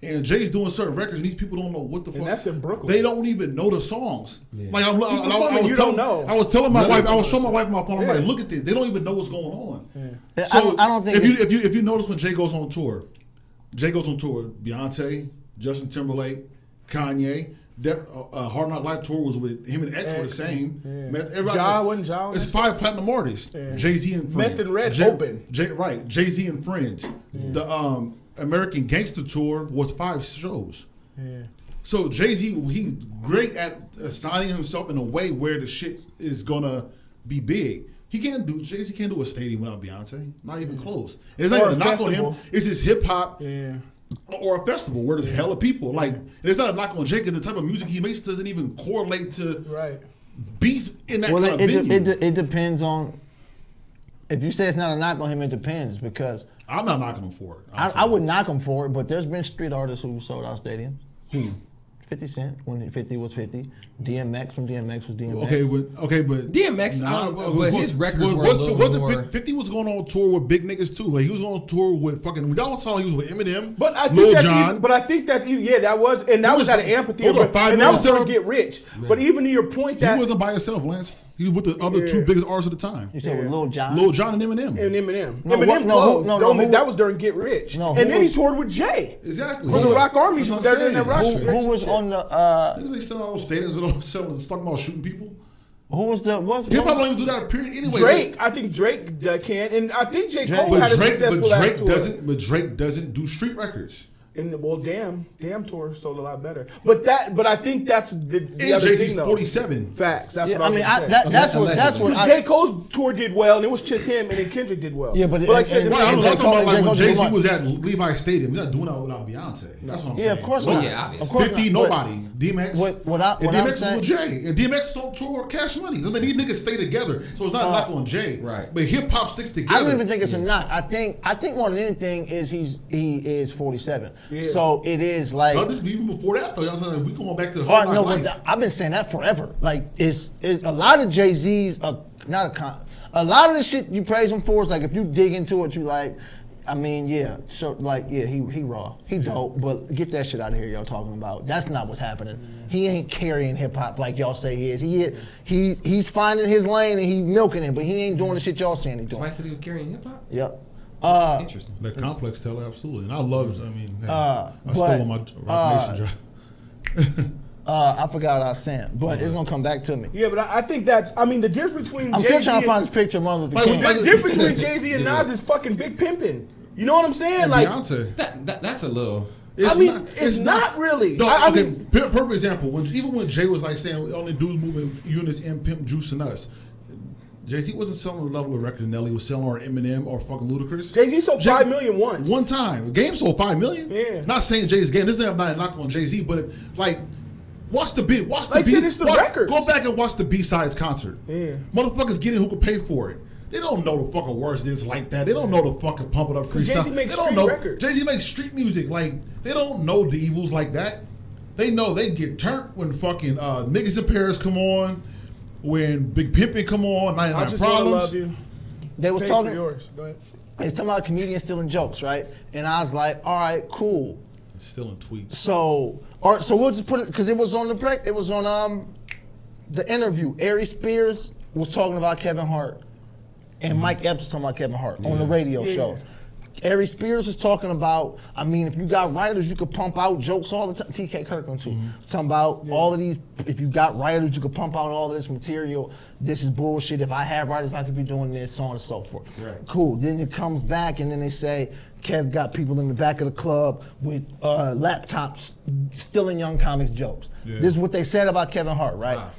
and Jay's doing certain records, and these people don't know what the fuck. And that's in Brooklyn. They don't even know the songs. Yeah. Like I was telling my wife, I was showing my wife my phone. I'm like, look at this. They don't even know what's going on. Yeah. So I don't think if you notice when Jay goes on tour, Beyonce, Justin Timberlake, Kanye. Hard Knock Life tour was with him and X were the same. Ja. It's 5 platinum artists. Yeah. Jay-Z and Friends. Meth and Red open. Jay-Z and Friends. Yeah. The American Gangster tour was 5 shows. Yeah. So Jay-Z, he's great at assigning himself in a way where the shit is gonna be big. Jay-Z can't do a stadium without Beyonce. Not even close. It's not even a knock on him. It's just hip hop. Yeah. Or a festival where there's hella people. Like, it's not a knock on Jay, because the type of music he makes doesn't even correlate to beats in that kind of venue. It depends on, if you say it's not a knock on him, it depends, because I'm not knocking him for it. I would knock him for it, but there's been street artists who sold out stadiums. 50 Cent, when 50 was 50. DMX, when DMX was DMX. Okay, but DMX, but his records were a little more. 50 was going on tour with big niggas too. Like he was on tour with fucking. Y'all saw he was with Eminem, but I think Lil that's Jon. Even, but I think that's even, that was at an amphitheater, and that was going to get rich. Man. But even to your point, that he wasn't by himself, Lance. He was with the other 2 biggest artists at the time. You said with Lil Jon? Lil Jon and Eminem. Eminem closed. That was during Get Rich. And then he toured with Jay. Exactly. For the Rock Army. Who was on the... They still on stadiums and talking about shooting people. Who was the... Hip hop don't even do that, period, anyway. Drake. I think Drake can. And I think J. Cole had a successful last tour. But Drake doesn't do street records. Damn tour sold a lot better. But I think that's the other Jay-Z's thing, though. 47. Facts. That's what I mean. That's what. J. Cole's tour did well, and it was just him, and then Kendrick did well. Yeah, but I'm talking about like when Jay-Z was at Levi Stadium. He's not doing that without Beyonce. That's what I'm saying. Yeah, of course not. Yeah, of course 50, not. nobody. DMX. DMX is with Jay, and DMX on tour with Cash Money. So these niggas stay together. So it's not a knock on Jay. Right. But hip hop sticks together. I don't even think it's a knock. I think more than anything is he is 47. Yeah. So it is like. No, this even before that though. Y'all saying we going back to Hard Knock Life. I've been saying that forever. Like it's a lot of Jay-Z's a lot of the shit you praise him for is like if you dig into it, you like. I mean, he raw. He dope, but get that shit out of here y'all talking about. That's not what's happening. He ain't carrying hip hop like y'all say he is. He's finding his lane and he milking it, but he ain't doing the shit y'all saying he doing. Somebody said he was carrying hip hop? Yep. Interesting. That Complex teller, absolutely. And I love I stole my Rock Nation job. I forgot what I was saying, but it's gonna come back to me. Yeah, but I think the difference between I'm still trying to find this picture of Martin Luther King. The difference between Jay-Z and Nas is fucking big pimping. You know what I'm saying? And like Beyonce. That's a little. It's not really. No, perfect example. Even when Jay was like saying only dudes moving units in Pimp Juice and Us. Jay-Z wasn't selling the level of records Nelly was selling, or Eminem, or fucking Ludacris. Jay-Z sold 5 million once. One time. Game sold 5 million. Yeah. Not saying Jay-Z's game. This is not a knock on Jay-Z, but watch the beat. It's the records. Go back and watch the B-Sides concert. Yeah. Motherfuckers get in who can pay for it. They don't know the fucking words this like that. They don't know the fucking pump it up freestyle. Jay-Z makes street records. Jay-Z makes street music. Like, they don't know the evils like that. They know they get turned when fucking Niggas in Paris come on, when Big Pimpin' come on, 99 I just Problems. Love You. They was talking. Yours. Go ahead. They was talking about comedians stealing jokes, right? And I was like, all right, cool. Stealing tweets. So we'll just put it because it was on the interview. Ari Spears was talking about Kevin Hart, and Mike Epps was talking about Kevin Hart on the radio show. Ari Spears was talking about, I mean, if you got writers, you could pump out jokes all the time. TK Kirkland too. Talking about all of these, if you got writers, you could pump out all of this material. This is bullshit. If I had writers, I could be doing this, so on and so forth. Right. Cool. Then it comes back and then they say, Kev got people in the back of the club with laptops stealing young comics jokes. Yeah. This is what they said about Kevin Hart, right? Wow.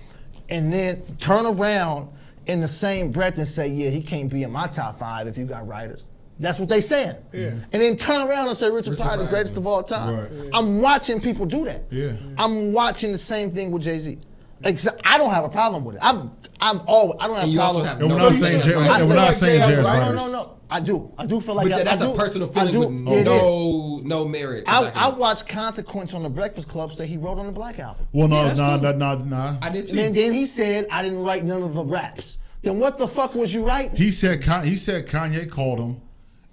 And then turn around in the same breath and say, yeah, he can't be in my top 5 if you got writers. That's what they saying. Yeah. And then turn around and say Richard Pryor, the greatest of all time. Right. Yeah. I'm watching people do that. Yeah. I'm watching the same thing with Jay-Z. I don't have a problem with it. I don't have a problem. And we're not saying Jay. We're not saying Jazz writers. No. I do feel like But that's a personal feeling with no merit. I watched Consequence on the Breakfast Club say he wrote on the Black Album. Well, nah. I did too. And then he said, I didn't write none of the raps. Then what the fuck was you writing? He said Kanye called him.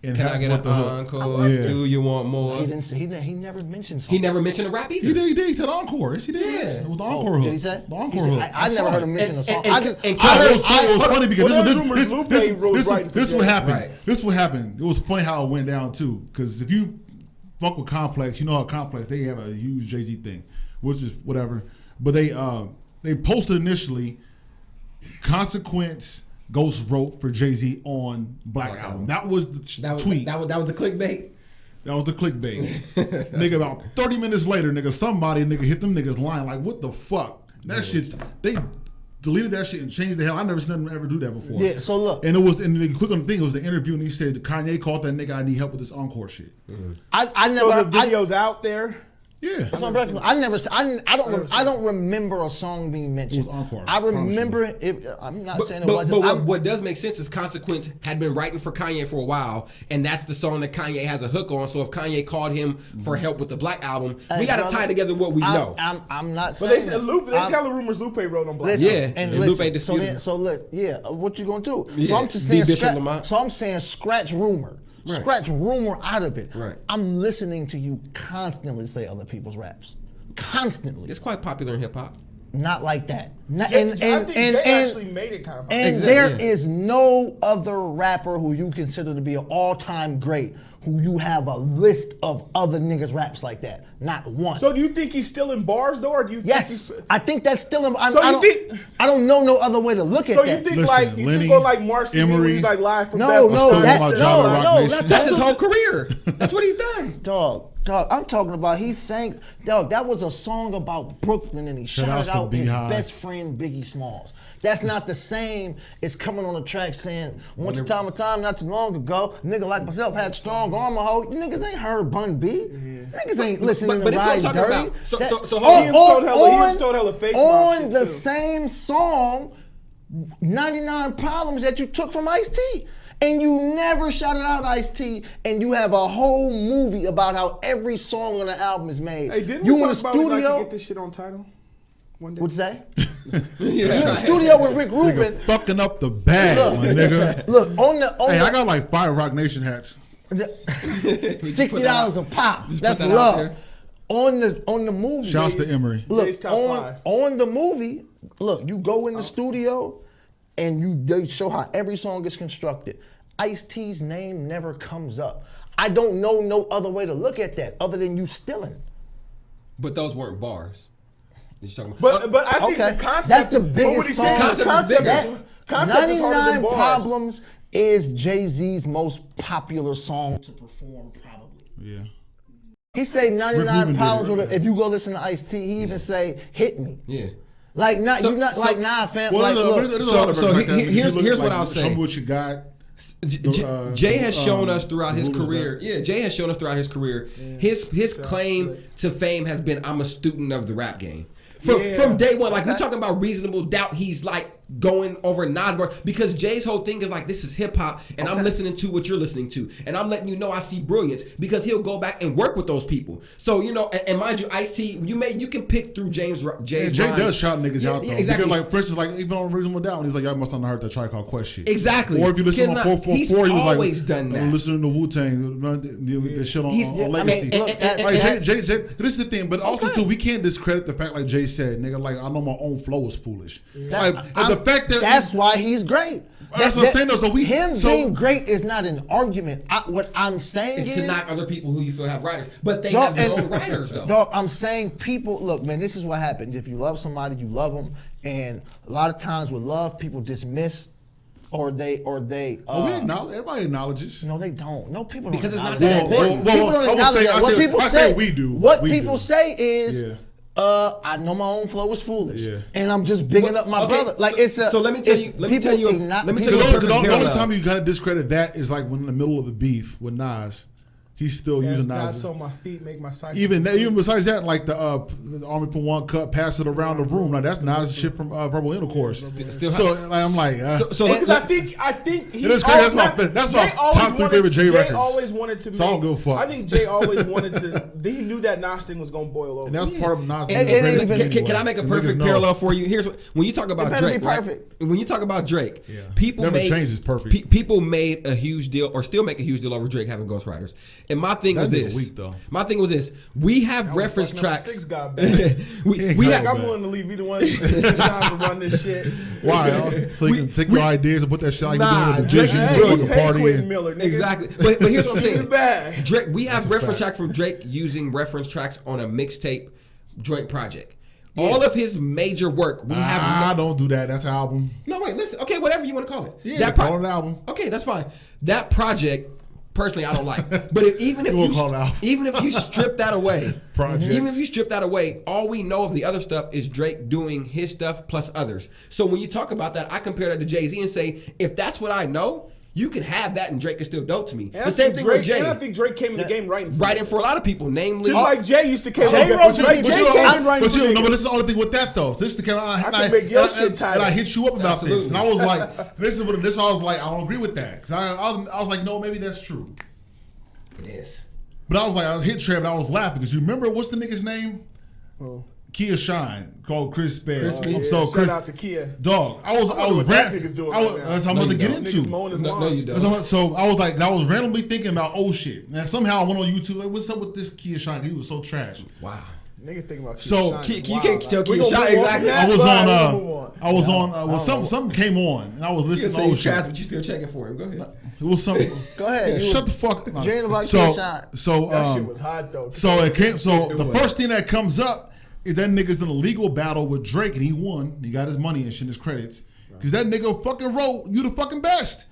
And Can I get an encore? Yeah. Do you want more? He didn't say, he never mentioned something. He never mentioned a rap either. He did. He said encore. Yes, he did. Yeah. It was the encore hook. Did he say? The encore hook. I never heard him mention a song. It was funny because this what happened. Right. This what happened. It was funny how it went down too. Because if you fuck with Complex, you know how Complex, they have a huge Jay-Z thing, which is whatever. But they posted initially Consequence Ghost wrote for Jay-Z on Black Album. That was the tweet. That was the clickbait. That was the clickbait. Nigga, about 30 minutes later, somebody hit them niggas line like, what the fuck? That shit, they deleted that shit and changed the hell. I never seen them ever do that before. Yeah, so look. And you click on the thing, it was the interview, and he said, Kanye called that nigga, I need help with this encore shit. Mm-hmm. I never. So the video's out there? Yeah. I don't remember a song being mentioned. It was encore. I remember it. I'm not saying it wasn't. But what does make sense is Consequence had been writing for Kanye for a while, and that's the song that Kanye has a hook on. So if Kanye called him for help with the Black Album, we got to tie together what we know. I'm not saying. But they said there's hella rumors Lupe wrote on Black. Listen, Yeah, and Lupe listen, disputed. what you gonna do? Yeah, So I'm just saying. Lamont. So I'm saying scratch rumor. Right. Scratch rumor out of it. Right. I'm listening to you constantly say other people's raps. Constantly. It's quite popular in hip hop. Not like that. I think they actually made it kind of popular. And there is no other rapper who you consider to be an all-time great who you have a list of other niggas raps like that. Not one. So do you think he's still in bars though, or do you think he's... I think that's still in I don't know no other way to look at So that. you think like Marcy Emery, he's like live from that's his whole career. That's what he's done. Dog, I'm talking about he sang, that was a song about Brooklyn and he shouted out his best friend Biggie Smalls. That's not the same as coming on the track saying, once upon a time not too long ago, nigga like myself had strong armor hoe. You niggas ain't heard Bun B. Niggas ain't listening to Ride Dirty. So hold on. On the same song, 99 Problems that you took from Ice-T. And you never shouted out Ice-T, and you have a whole movie about how every song on the album is made. Hey, didn't you we in talk the about studio? we'd like to get this shit on Tidal one day? What's that? You in the studio with Rick Rubin. Nigga fucking up the bag, my nigga. Look, I got like 5 Rock Nation hats. $60 a pop. That's love. On the movie. Shouts to Emery. Look, on the movie, look, you go in the studio and they show how every song is constructed. Ice-T's name never comes up. I don't know no other way to look at that other than you stealing. But those weren't bars. But I think the concept. That's the biggest song. The concept is 99 Problems is Jay-Z's most popular song to perform, probably. Yeah. He say 99 Problems. If you go listen to Ice-T, he even say "Hit Me." Yeah. Like fam. Well, here's what I'll say. Show me what you got. Jay has shown us throughout his career. Yeah, Jay has shown us throughout his career. His claim to fame has been, I'm a student of the rap game. From day one, like we're talking about Reasonable Doubt, he's like going over Nodberg because Jay's whole thing is like, this is hip hop and I'm listening to what you're listening to and I'm letting you know I see brilliance because he'll go back and work with those people. So and mind you, Ice-T, you can pick through Jay's Jay does shout niggas out though. Exactly. Because like for instance, like even on Reasonable Doubt, he's like, y'all must not have heard that Tribe Called Quest shit. Exactly. Or if you listen to 444, he's he was always like, done that. I'm listening to Wu-Tang, the shit on Legacy. Jay, this is the thing, but also too, we can't discredit the fact like Jay said, nigga, like I know my own flow is foolish. The fact that that's why he's great. That's what I'm saying though. Being great is not an argument. What I'm saying is to knock other people who you feel have writers, but they have their own writers though. Dog, I'm saying people look, man. This is what happens. If you love somebody, you love them, and a lot of times with love, people dismiss. Or they. We acknowledge. Everybody acknowledges. No, they don't. No, people don't. Because it's not that big. People don't acknowledge that. What people say, we do. What people say is, I know my own flow is foolish, and I'm just bigging up my brother. Like so let me tell you. The only time you gotta discredit that is like when in the middle of the beef with Nas. he's still using God Nas. told my feet make my cycle. Even besides that, like the Army for One cut, pass it around the room. Like that's Nas shit from Verbal Intercourse. So like, I'm like, because I think he. It is crazy. That's my top 3 favorite Jay records. Jay always wanted to. So I don't give a fuck. I think Jay always wanted to. He knew that Nas thing was gonna boil over. And that's part of Nas. Can I make a perfect parallel for you? Here's what when you talk about Drake. When you talk about Drake, people made a huge deal, or still make a huge deal over Drake having ghostwriters. And my thing was this. My thing was this. We have reference tracks. Six got back. I'm willing to leave either one of these to run this shit. Why? So you can take your ideas and put that shit like you're doing with the Drake Jizzy party. Miller, nigga. Exactly. But here's what I'm saying. Drake, we have reference track from Drake using reference tracks on a mixtape joint project. All of his major work, we have. I don't do that. That's an album. No, wait, listen. Okay, whatever you want to call it. Yeah, call it an album. Okay, that's fine. That project, personally, I don't like. But even if you strip that away, all we know of the other stuff is Drake doing his stuff plus others. So when you talk about that, I compare that to Jay-Z and say, if that's what I know, you can have that and Drake is still dope to me. And the same thing with Jay. And I think Drake came in the game writing for a lot of people, namely. Just like Jay used to come in the game. But this is the only thing with that though. This is the and I hit you up about this, and I was like, this is what I was like. I don't agree with that because I was like, no, maybe that's true. It is. But I hit Trevor and I was laughing because you remember what's the nigga's name? Oh. Kia Shine called Chris Spade. Shout out to Kia. Dog, I was ranting. That's what I'm about to get into. No, you don't. So I was randomly thinking about shit. And somehow I went on YouTube like, what's up with this Kia Shine? He was so trash. Wow. Nigga thinking about Kia Shine. You can't tell Kia Shine exactly. I was on something came on and I was listening to old shit. But you still checking for him. Go ahead. It was something. Go ahead. Shut the fuck up. Dream about Kia Shine. So that shit was hot though. So it came. So the first thing that comes up is that nigga's in a legal battle with Drake and he won. He got his money and shit, his credits. Because that nigga fucking wrote "You the fucking best."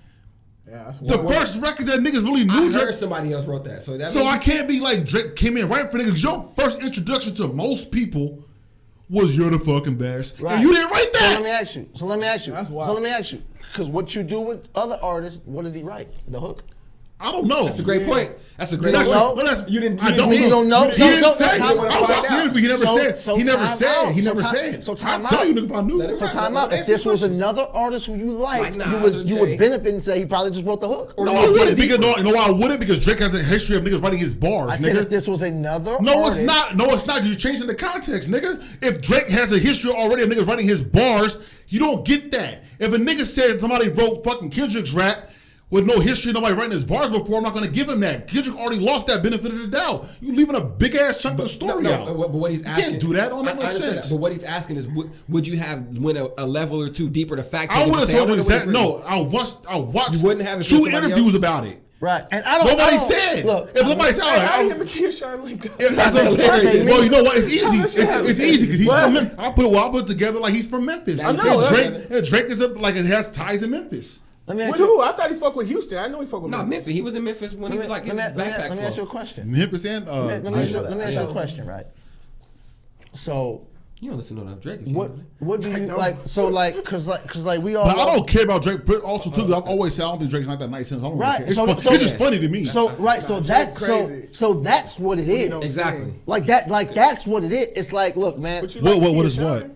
Yeah, that's the first record that niggas really knew. I heard somebody else wrote that. So I can't be like Drake came in right for niggas. Your first introduction to most people was "You're the fucking best," and you didn't write that. So let me ask you. Because what you do with other artists, what did he write? The hook. I don't know. That's a great point. That's a great point. You didn't know. He didn't say. I watched the interview. He never said. He never said. So time out. I'll tell you if I knew. So time out. If this was another artist who you liked, you would benefit and say he probably just wrote the hook. No, I wouldn't. You know why I wouldn't? Because Drake has a history of niggas writing his bars. I said if this was another artist. No, it's not. No, it's not. You're changing the context, nigga. If Drake has a history already of niggas writing his bars, you don't get that. If a nigga said somebody wrote fucking Kendrick's rap with no history, nobody writing his bars before, I'm not going to give him that. Kendrick already lost that benefit of the doubt. You leaving a big ass chunk of the story out. But what he's asking, you can't do that. Don't make no sense. But what he's asking is, would you have went a level or two deeper to fact check? I would have told you that. No, I watched you wouldn't have 2 interviews about it. Right, and nobody said. Look, if somebody said, "I didn't have a Kia Shine link." That's hilarious. Well, you know what? It's easy. It's easy because he's from Memphis. I'll put it together like he's from Memphis. I know. Drake is like it has ties in Memphis. With who? I thought he fucked with Houston. I know he fucked with Memphis. He was in Memphis when he was like his backpack. Let me ask you a question. Memphis and let me ask you a question, right? So you don't listen to enough Drake. What do you like? So cause we all. But I don't care about Drake. Also too, I've always said I don't think Drake's not that nice. I don't right. Really care. It's just funny to me. So that's what it is. Exactly. That's what it is. It's like, look, man. What is what?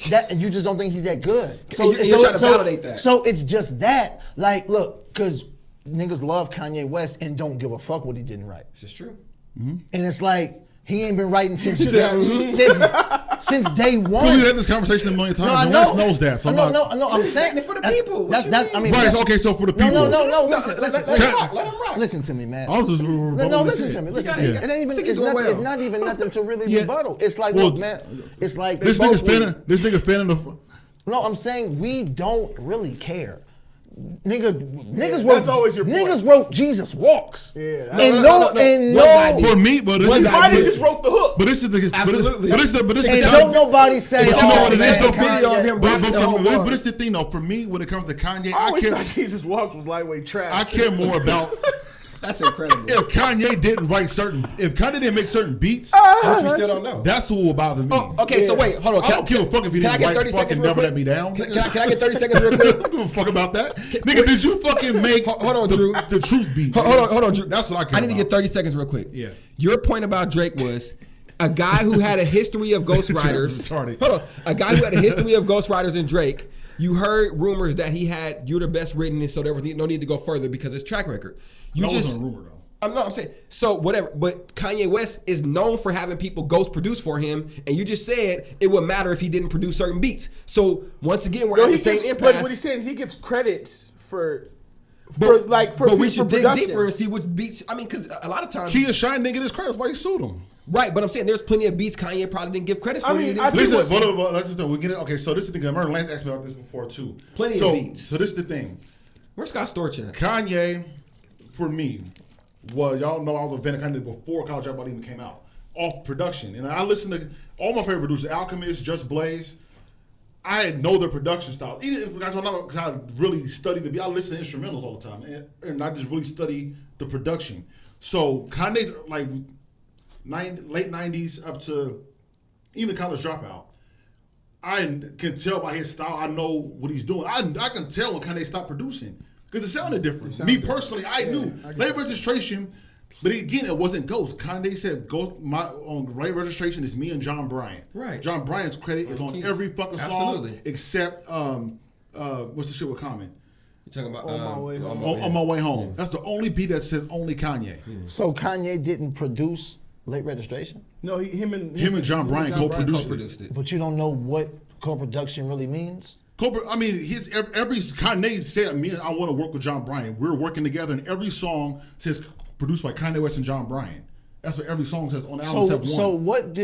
That and you just don't think he's that good. So you're trying to validate that. So it's just that. Like, look, because niggas love Kanye West and don't give a fuck what he didn't write. This is true. Mm-hmm. And it's like he ain't been writing since day one. We've had this conversation a million times. No, I know. Knows that. So no. I'm saying it for the people. Right. Okay. So for the people. No. Listen. Let him rock. Listen to me, man. I was just listen to me. It ain't even. It's not even nothing to really rebuttal. It's like, look, man. It's like this nigga fanning the. No, I'm saying we don't really care. Niggas that's always your point. Niggas wrote Jesus Walks. Yeah. No. For me, but somebody just wrote the hook. But this is the absolutely. But this and don't nobody say. But you know what it is though. Video of him but it's the thing though. For me, when it comes to Kanye, I always thought Jesus Walks was lightweight trash. I care more about. That's incredible. If Kanye didn't make certain beats, Which we still don't know. that's what will bother me. Oh, okay, so wait, hold on. I don't give a fuck if he didn't write fucking Never Let Me Down. Can I get 30 seconds real quick? I don't give a fuck about that. Nigga, did you fucking make Hold on, Drew. the truth beat? Hold on, Drew. That's what I care I need to about. get 30 seconds real quick. Yeah. Your point about Drake was a guy who had a history of ghostwriters. Retarded. Hold on. A guy who had a history of ghostwriters in Drake. You heard rumors that he had You're the Best written, so there was no need to go further because it's track record. You That just wasn't a rumor, though. I'm saying so whatever, but Kanye West is known for having people ghost produce for him, and you just said it would matter if he didn't produce certain beats. So once again, we're at the same impasse. But what he said is he gets credits for But we should dig production. deeper and see which beats. I mean, because a lot of times He a shine nigga this credits, why he sued him? right, but I'm saying there's plenty of beats Kanye probably didn't give credit for. I mean, Listen, let's just we get it. Okay, so this is the thing. I remember Lance asked me about this before too. Plenty of beats. So this is the thing. Where's Scott Storch at? Kanye, for me, well, y'all know I was a fan of Kanye before College Dropout even came out. Off production, and I listened to all my favorite producers: Alchemist, Just Blaze. I know their production style. Even if you guys don't know, because I really study the beat. I listen to instrumentals all the time, and I just really study the production. So Kanye, like late '90s up to even College Dropout, I can tell by his style. I know what he's doing. I can tell when Kanye stopped producing because it sounded different. Me personally, I knew. Late Registration, but again, it wasn't Ghost. Kanye said Ghost. On Late Registration is me and John Bryant. Right. John Bryant's credit is on every fucking song except what's the shit with Common? You're talking about On My Way Home. On My Way Home. Yeah. That's the only beat that says only Kanye. So Kanye didn't produce Late Registration? No, him and John Bryant co-produced it. But you don't know what co-production really means? I mean, every Kanye said, I want to work with John Bryant. We're working together, and every song says produced by Kanye West and John Bryant. That's what every song says on the album.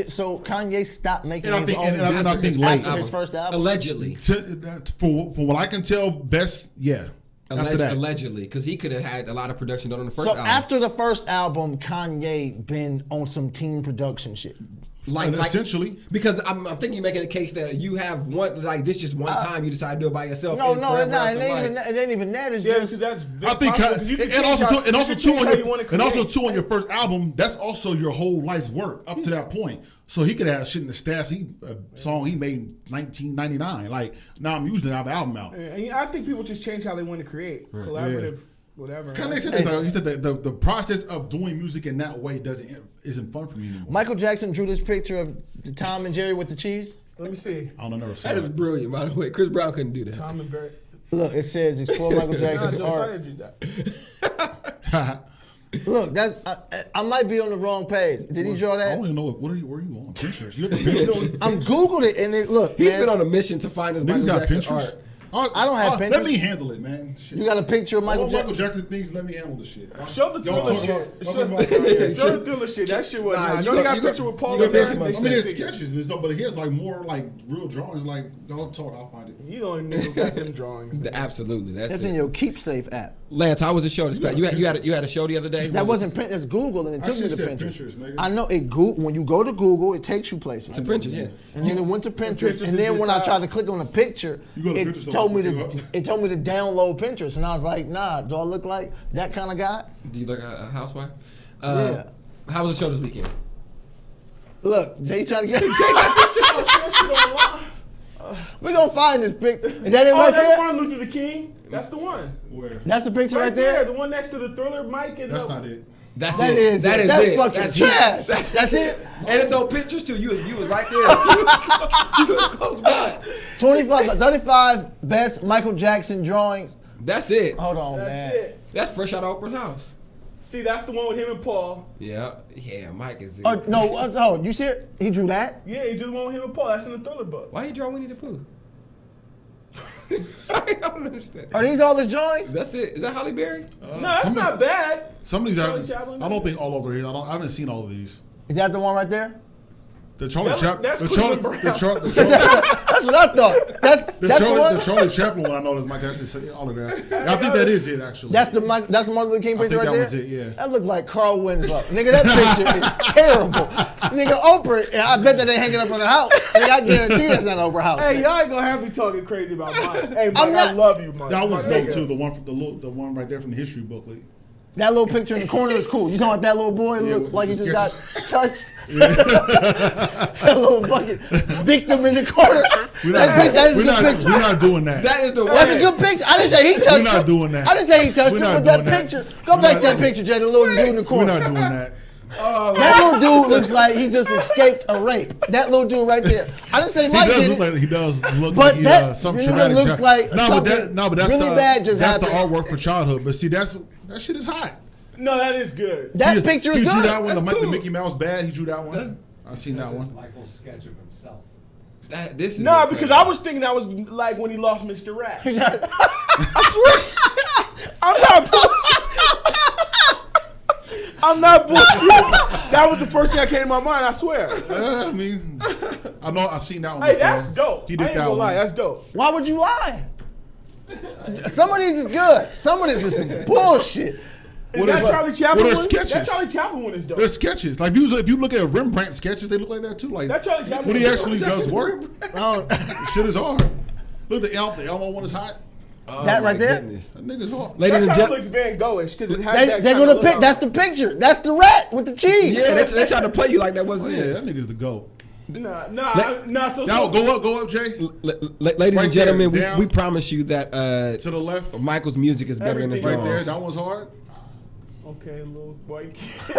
So Kanye stopped making and his own and I think after his first album? Allegedly. For what I can tell, best, yeah. Allegedly, because he could have had a lot of production done on the first album. So after the first album, Kanye been on some team production shit. Essentially, because I'm thinking you're making a case that you have one this just one time you decide to do it by yourself. No, it ain't even that. It's because that's. I think, and also too on your first album, that's also your whole life's work up to that point. So he could have shit in the stats. Song he made in 1999. Like now I'm using it out the album out. And I think people just change how they want to create collaborative. Whatever. Kanye said that. He said that the process of doing music in that way isn't fun for me anymore. Michael Jackson drew this picture of the Tom and Jerry with the cheese. Let me see. I don't know. That is brilliant, by the way. Chris Brown couldn't do that. Tom and Jerry. Look, it says explore Michael Jackson's art. Look, that's I might be on the wrong page. Did he draw that? I don't even know where are you on Pinterest? You have Pinterest. I'm Googled it and look. He's been on a mission to find his Michael Jackson art. I don't have Pinterest. Let me handle it, man. Shit. You got a picture of Michael Jackson? Michael Jackson things. Let me handle the shit. Show the Thriller shit. Show the Thriller shit. That shit was. I know you got a picture with Paul. There's sketches and stuff, but he has like more like real drawings. Like, don't talk. I'll find it. You don't even know got them drawings. Absolutely, that's in your KeepSafe app. Lance, how was the show? You had a show the other day. That wasn't print. That's Google, and it took me to Pinterest. Pinterest. I know it. When you go to Google, it takes you places. To Pinterest, yeah. And then it went to Pinterest, and then when I tried to click on a picture, it told me to download Pinterest, and I was like, nah. Do I look like that kind of guy? Do you look like a housewife? Yeah. How was the show this weekend? Look, Jay trying to get We're gonna find this picture. Is that it right that's there? Martin Luther King. That's the one. Where? That's the picture right there? The one next to the Thriller mic. That's not it. That's fucking trash. That's it. And it's on pictures too. You was right there. You was close by. 35 best Michael Jackson drawings. That's it. Hold on, That's man. it. That's fresh out of Oprah's house. See, that's the one with him and Paul. Yeah, Mike is. Oh no! You see it? He drew that. Yeah, he drew the one with him and Paul. That's in the Thriller book. Why you draw Winnie the Pooh? I don't understand. Are these all his drawings? That's it. Is that Halle Berry? No, that's not bad. Some of these I don't think all of those are here. I haven't seen all of these. Is that the one right there? The Charlie Chaplin. That's That's Cleveland Brown. That's what I thought. That's the one. The Charlie Chaplin one I know is Mike Jackson's autograph. I think that is it actually. That's the Martin Luther King picture right there. I think that was it. Yeah. That looked like Carl Winslow. Nigga, that picture is terrible. Nigga, Oprah. And I bet that they hanging up in the house. Nigga, I guarantee it's not Oprah house. Hey, y'all ain't gonna have me talking crazy about Mike. Hey, Mike, I love you, Mike. That was dope too. The one right there from the history booklet. That little picture in the corner is cool. You talking about that little boy look like he just got touched? That little fucking victim in the corner. That is a good picture. We're not doing that. That is the That's a good picture. I didn't say he touched him. We're not doing that. I didn't say he touched him, but that that. picture. Go back to that picture, Jay. The little dude in the corner. We're not doing that. That little dude looks like he just escaped a rape. That little dude right there. I didn't say Mike did it. He does look But like that some you know, traumatic. looks like but that's really bad just that's the happened. artwork for childhood. But see, that shit is hot. No, that is good. That picture is He good. drew that one. That's The cool. Mickey Mouse bad. He drew that one. I seen that one. Michael's sketch of himself. This is Nah, because I was thinking that was like when he lost Mr. Rat. I swear. I'm not bullshitting. That was the first thing that came to my mind, I swear. I mean, I know I seen that one. Hey, before. that's dope. He I did ain't that gonna one. lie, that's dope. Why would you lie? Some of these is good. Some of this is bullshit. Is that Charlie Chaplin What are one? sketches? That Charlie Chaplin one is dope. They're sketches. Like if you look at Rembrandt sketches, they look like that too. Like That Charlie Chaplin when he is actually dope. does work, shit is hard. Look at the Elmo one is hot. That right there? Goodness. That nigga's hard. Ladies and That kind of gentlemen. looks Van Gogh-ish because it has that They kind gonna of pick. look. That's the picture. That's the rat with the cheese. Yeah, they tried to play you like that wasn't Yeah, it. that nigga's the goat. Nah. So Now go up, Jay. Ladies Right and gentlemen, there, down. we promise you that To the left, Michael's music is better than the Everything right there. drums. That one's hard. okay, little white kid.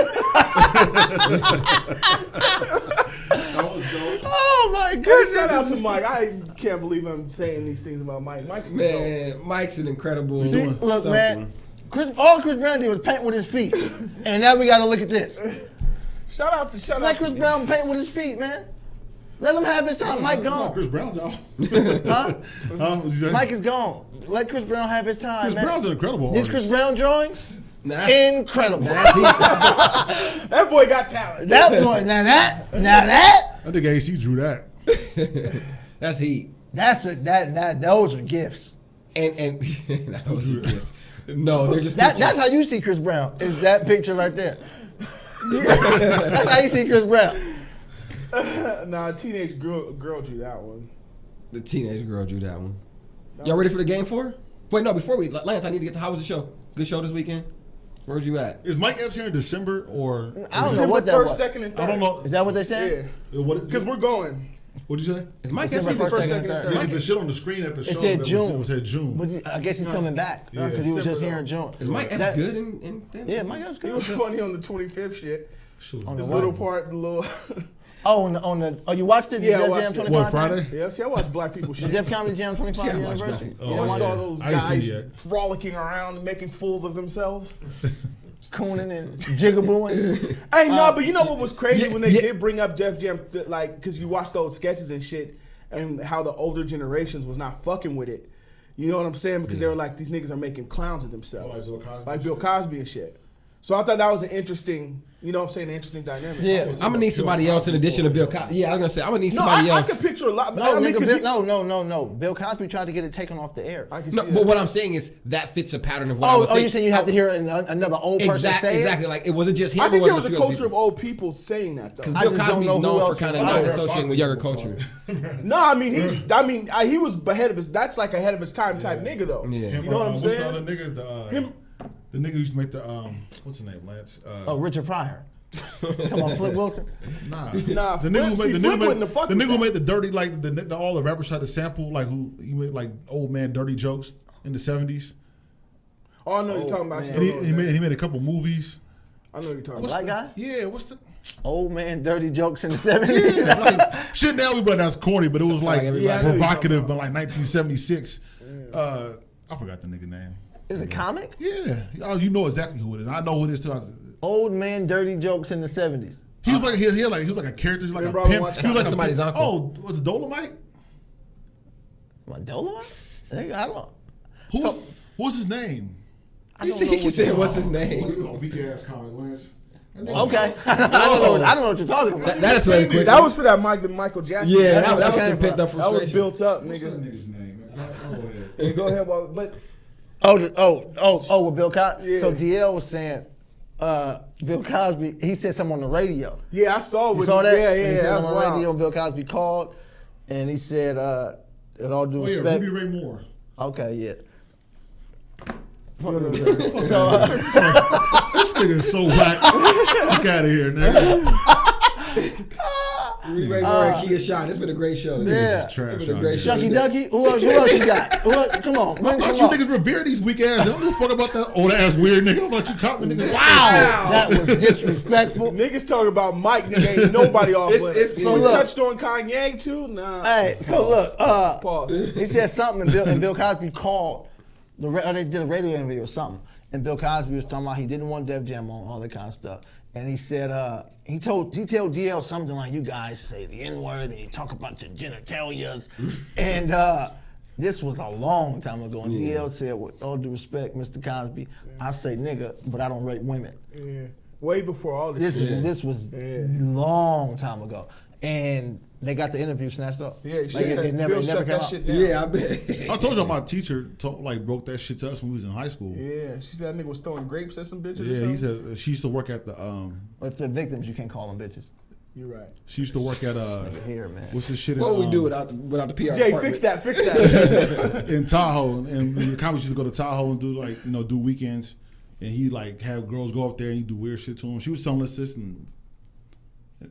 That was dope. Oh my Hey, goodness. shout out to Mike. I can't believe I'm saying these things about Mike. Mike's dope. Man, Mike's an incredible. See, look, something. man. All Chris Brown did was paint with his feet, and now we got to look at this. Shout out to Let Chris Brown paint with his feet, man. Let him have his time. Mike gone. Chris Brown's out. Huh? What'd you say? Mike is gone. Let Chris Brown have his time, Chris man. Brown's an incredible These artist. Chris Brown drawings, Nah, incredible. That boy got talent. That boy, now that. I think AC drew that. that's heat. Those are gifts. And those are gifts. No, they're just That's pictures. how you see Chris Brown. Is that picture right there? That's how you see Chris Brown. Nah, teenage girl drew that one. The teenage girl drew that one. Y'all ready for the game 4? Wait, no. Before we, Lance, I need to get to how was the show? Good show this weekend. Where's you at? Is Mike Epps here in December or? I don't know December what that 1st, was. 2nd, and 3rd. I don't know. Is that what they said? Yeah, What? because we're going. What'd you say? Is Mike December Epps 1st, here? 2nd, and 3rd. Yeah, the shit on the screen at the show. It said that June. Was said June. But I guess he's coming back Yeah. because he was just here in December, June. Is Mike Epps That- good in Yeah, Mike Epps He good. was funny on the 25th shit. Shoot. On His the little what? part, the little. Oh, oh, you watched it? The Yeah, I Def watched Jam it. 25? What, Friday? Yeah, see, I watch black people The shit. Def Comedy Jam 25 Yeah, I year watched anniversary. that. You I didn't watched watch all it? those I ain't seen guys it yet. frolicking around and making fools of themselves. Cooning and jigabooing. Hey, no, but you know what was crazy yeah, when they yeah. did bring up Def Jam, like, because you watch those sketches and shit, and how the older generations was not fucking with it. You know what I'm saying? Because they were like, these niggas are making clowns of themselves. Like Bill Cosby Like and Bill shit. Cosby and shit. So I thought that was an interesting, you know what I'm saying, an interesting dynamic. Yeah. I'm gonna need somebody else in addition to Bill Cosby. Yeah, I was gonna say I'm gonna need No, somebody I else. could picture a lot. But No, I mean, nigga, 'cause he- no. Bill Cosby tried to get it taken off the air. I can No, see but that. what I'm saying is that fits a pattern of what I would Oh, think. you saying you have to hear another old person Exactly, say it? exactly. Like it wasn't just him. I think it there was wasn't a few other culture of people. old people saying that though. I Bill just don't Cosby's know who known for else kind of was not out there. associating with younger culture. No, I mean he was ahead of his. That's like ahead of his time type nigga though. Yeah. Him, You know what I'm what's saying? the other nigga? Him- The nigga who used to make the what's his name, Lance? Oh, Richard Pryor. Talking about Flip Wilson. Nah, Nah, the nigga who Flip- made see, the Flip nigga wouldn't have fucked the with nigga who that. made the dirty like the all the rappers tried to sample like who he made like old man dirty jokes in the 70s. Oh, I know you're talking about. man. And he made a couple movies. I know you're talking What's about. Black the, guy? Yeah, what's the Old man, dirty jokes in the 70s. yeah, like, shit now we but that's corny, but it was like everybody- Yeah, I know you're provocative talking in like 1976. I forgot the nigga name. Is it comic? Yeah, oh, you know exactly who it is. I know who it is too. Old man, dirty jokes in the 70s. He was like he was like a character. He was like Remember a I was pimp. watching- He was like a Somebody's pimp. uncle. Oh, was it Dolomite? What, Dolomite? I don't know. What's his name? You see, you said what's his name? Oh, weak ass comic, Lance. Okay. I don't know what you're talking about. That is very quick. That was for that Michael Jackson. Yeah, that that was kind of picked up that was frustration. built up, What's that nigga. nigga's name? Go ahead. Go ahead, but With Bill Cosby. Yeah. So DL was saying, Bill Cosby, he said something on the radio. yeah, I saw. You With saw that? Yeah, And he said that's on the radio, wild. Bill Cosby called, and he said, "In all due Oh yeah, respect." Ruby Ray Moore. Okay, yeah. So This nigga is so whack. Fuck out of here, nigga. Ray Moore and Kia Shine. It's been a great show. Yeah. It's trash. It's been a great show. Shucky Ducky, who else you got? Come on, I bring thought some you up. niggas revere these weak ass. Don't give a fuck about that old ass weird nigga. I thought you caught me, nigga. Wow, that was disrespectful. Niggas talking about Mike, nigga, ain't nobody off limits. So So we look. touched on Kanye too? Nah. Hey, so look, Pause. he said something, and Bill Cosby called, or they did a radio interview or something, and Bill Cosby was talking about he didn't want Def Jam on, all that kind of stuff. And he said, he told DL something like, you guys say the N-word and you talk about your genitalias. And this was a long time ago. And DL said, with all due respect, Mr. Cosby, I say nigga, but I don't rape women. Yeah. Way before all this shit. This was long time ago. And they got the interview snatched up. Yeah, Like, it never shut came that out. shit down. Yeah, I bet. I told y'all my teacher broke that shit to us when we was in high school. Yeah, she said that nigga was throwing grapes at some bitches. Yeah, or he something? said she used to work at the If they're victims, you can't call them bitches. You're right. she used to work at Here, man. what's this shit? What in, would we do without the PR Jay, department? fix that. in Tahoe, and the comics used to go to Tahoe and do do weekends, and he like have girls go up there and he do weird shit to them. She was telling us this in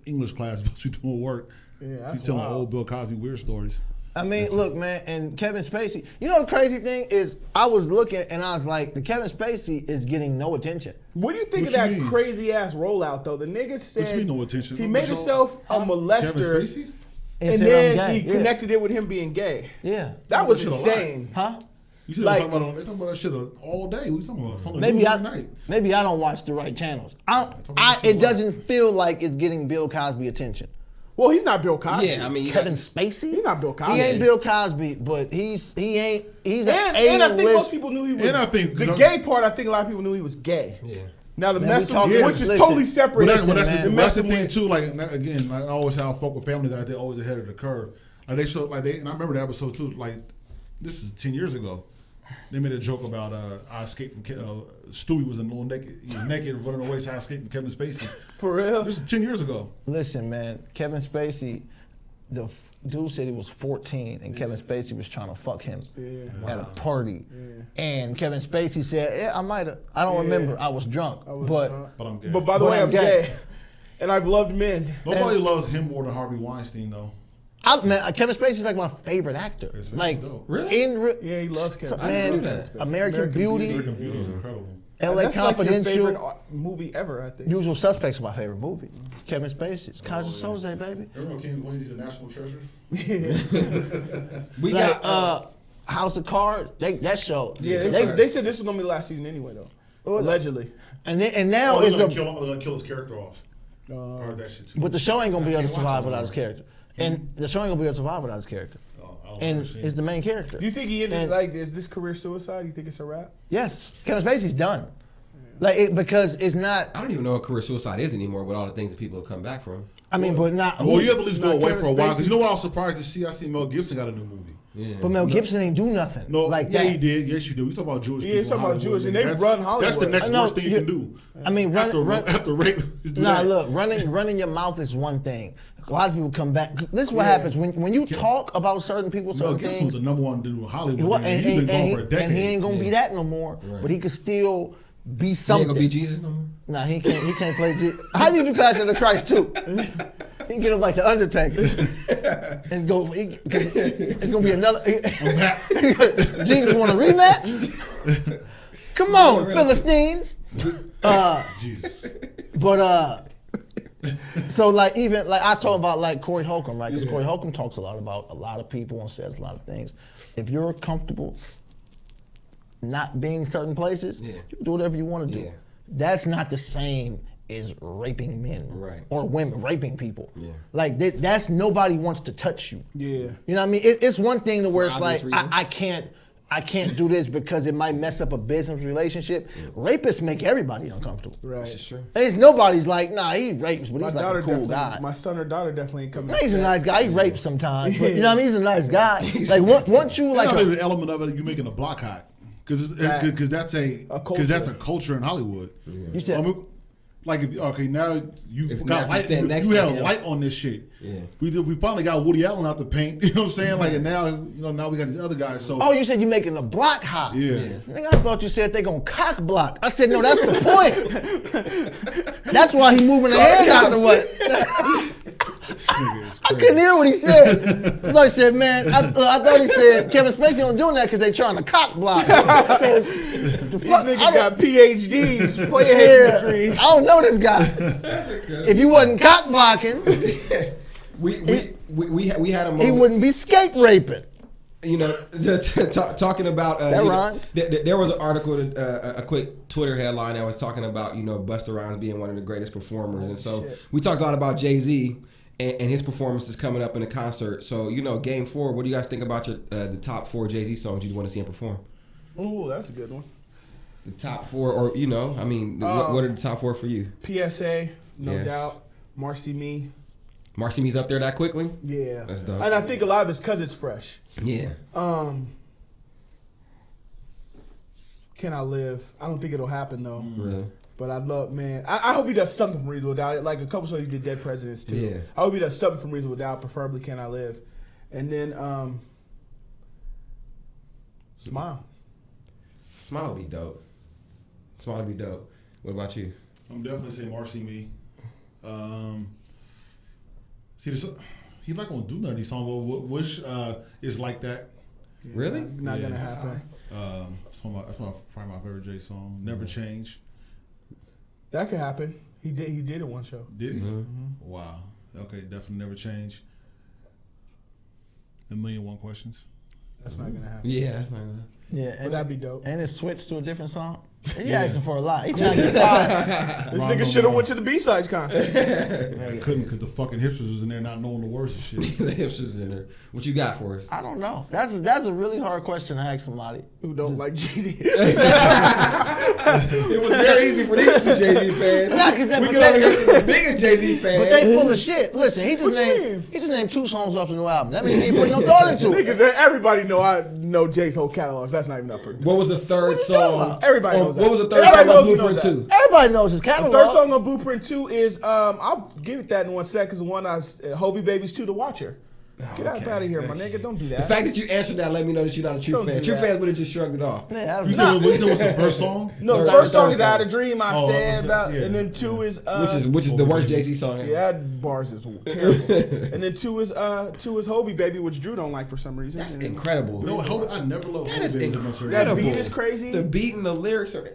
English class, supposed to be doing work. Yeah, She's telling old Bill Cosby weird stories. I mean, look, man, and Kevin Spacey. You know the crazy thing is, I was looking and I was like, the Kevin Spacey is getting no attention. What do you think What of you that mean? crazy ass rollout though? The nigga said What you mean no attention? he What made show? himself a molester, Kevin Spacey? and said, then "I'm gay." he Yeah. connected it with him being gay. Yeah. That was shit a lot. insane. Huh? You said Like- they talk about that shit all day. We talking about it's on the Maybe news I every night. maybe I don't watch the right channels. about It doesn't feel like it's getting Bill Cosby attention. Well, he's not Bill Cosby. Yeah, I mean, you Kevin got- Spacey? He's not Bill Cosby. He ain't Bill Cosby, but he's an and I think A-list. most people knew he was. And I think- the gay part, I think a lot of people knew he was gay. Yeah. Now the Man, mess, we talking- which is listen. totally separate. But that's man. the messing thing with- too. Like again, I always have folk with family that they're always ahead of the curve. Like they show, and I remember the episode too. Like this is 10 years ago. They made a joke about I escaped from Stewie was a little naked. He was naked running away, so I escaped from Kevin Spacey. For real. This is 10 years ago. Listen, man, Kevin Spacey, the dude said he was 14 and Kevin Spacey was trying to fuck him at a party. And Kevin Spacey said, yeah, I might have. I don't remember. I was drunk. But I'm gay. But by the But way, I'm I'm gay. gay, and I've loved men. Nobody loves him more than Harvey Weinstein though. man, Kevin Spacey's like my favorite actor. Spacey's Like, dope. Really? Yeah, he loves Kevin. Man, that. American Beauty, American Beauty is incredible. LA That's like your Confidential, favorite movie ever, I think. Usual Suspects is my favorite movie. Kevin Spacey's Kaiser Soze, baby. Everyone King Queen's a national treasure. We Like, got House of Cards, that show. Yeah, They- they said this was gonna be the last season anyway, though. Allegedly. And now Oh, they're it's gonna kill his character off. I heard that shit too. but the show ain't gonna be able to can't watch survive it without his anymore. character. And the show ain't gonna be able to survive without his character. I don't And understand. it's the main character. Do you think he ended And- like is this career suicide? Do you think it's a wrap? Yes, Kevin Spacey's done. Because it's not. I don't even know what career suicide is anymore with all the things that people have come back from. I mean, but not. Well, you have to at least go Not away Kevin for a while. Spacey. Because you know what I was surprised to see? I see Mel Gibson got a new movie. Yeah. But Mel Gibson ain't do nothing. No, like yeah, that. he did. Yes, you do. We talk about Jewish Yeah, people. he's talking about in Jewish, and they That's- run That's the Hollywood. next I know, worst thing you can do. I mean, After rape, just do Nah, that. look, running your mouth is one thing. A lot of people come back. This is what happens when you talk about certain people, Mel certain Gibson was things. the #1 dude in Hollywood. Well, and he's been gone for a decade. and he ain't gonna be that no more. But he could still be He ain't something. gonna be Jesus no more. Nah, he can't. He can't play Jesus. How do you do Passion of the Christ too? He can get him like the Undertaker. It's gonna be another. Jesus want a rematch? Come on, Philistines. Jesus. But so like even like I talk about like Corey Holcomb, right? Because Corey Holcomb talks a lot about a lot of people and says a lot of things. If you're comfortable not being certain places, you can do whatever you want to do. Yeah. That's not the same as raping men Right. or women, raping people. Yeah. Like that's nobody wants to touch you. Yeah. You know what I mean? It's one thing to where it's obvious like reasons. I can't do this because it might mess up a business relationship. Rapists make everybody uncomfortable. Right. That's true. There's nobody's like, nah, he rapes, but My he's like daughter a cool definitely. guy. My son or daughter definitely ain't coming. He's a nice guy. He rapes sometimes, but you know what I mean. He's a nice guy. Like once you like, There's an element of it you making a block hot because that's a culture. culture in Hollywood. you said, Like now you If got now light. stand next You to have him. light on this shit. Yeah. We finally got Woody Allen out the paint. You know what I'm saying? Like and now we got these other guys. So Oh, you said you're making the block hot. yeah. Nigga, I thought you said they gonna cock block. I said no, that's the point. That's why he moving the hand out the way. This nigga is I crazy. couldn't hear what he said. I thought he said, man, I thought he said Kevin Spacey don't doing that because they trying to cock block. I said, the These fuck, niggas got PhDs, player yeah, degrees. I don't know this guy. If you wasn't cock blocking, We had a moment. he wouldn't be skate raping. You know, talking about That rhymed. There was an article, a quick Twitter headline that was talking about Busta Rhymes being one of the greatest performers, and so we talked a lot about Jay-Z and his performances coming up in the concert. So Game 4, what do you guys think about the top 4 Jay-Z songs you'd want to see him perform? Ooh, that's a good one. The top 4, or what are the top 4 for you? PSA, no Yes. doubt. Marcy Me. Marcy Me's up there that quickly? Yeah. That's dope. And I think a lot of it's because it's fresh. Yeah. Can I Live? I don't think it'll happen though. Really? But I'd love, man. I hope he does something from Reasonable Doubt. Like a couple shows he did Dead Presidents too. Yeah. I hope he does something from Reasonable Doubt, preferably Can I Live? And then Smile. Smile would be dope. Smile would be dope. What about you? I'm definitely saying Marcy Me. See, he's not gonna do none of these songs. But Wish is like that. Really? Not gonna happen. That's probably my favorite Jay song. Never Change. That could happen. He did it one show. Did he? Wow. Okay, definitely Never Change. 1,000,001 Questions. That's not gonna happen. Yeah, that's not gonna. Yeah, But that'd be dope. And it switched to a different song. He asking for a lot. He trying to get fired. This nigga should have went to the B-Sides concert. I couldn't because the fucking hipsters was in there not knowing the words and shit. The hipsters in there. What you got for us? I don't know. That's a really hard question to ask somebody. Who don't like Jay-Z. It was very easy for these two Jay-Z fans. Nah, 'cause that- We but can that- only get to the biggest Jay-Z fans. But they full of shit. Listen, he just named 2 songs off the new album. That means he ain't put no thought into it. Niggas, everybody know Jay's whole catalog. So that's not even up for. What was the third you talking song? about? Everybody Or knows that. What was the third Everybody song on knows Blueprint that. 2? Everybody knows his The catalog. third song on Blueprint 2 is I'll give it that in 1 second. Because the one Hovey Babies 2, The Watcher. Get out of here, my nigga. Don't do that. The fact that you answered that let me know that you're not a true Don't fan. do True that. fans would have just shrugged it off. Yeah, You said what was the first song? No, the Third- first song third is I Had a song. Dream, I Oh, said yeah. about, and then 2 is Which is the worst Jay-Z song ever. yeah, that bars is terrible. And then 2 is Hovey Baby, which Drew don't like for some reason. That's And incredible. No, I never loved That is Holy Babies incredible. that beat is crazy. The beat and the lyrics are.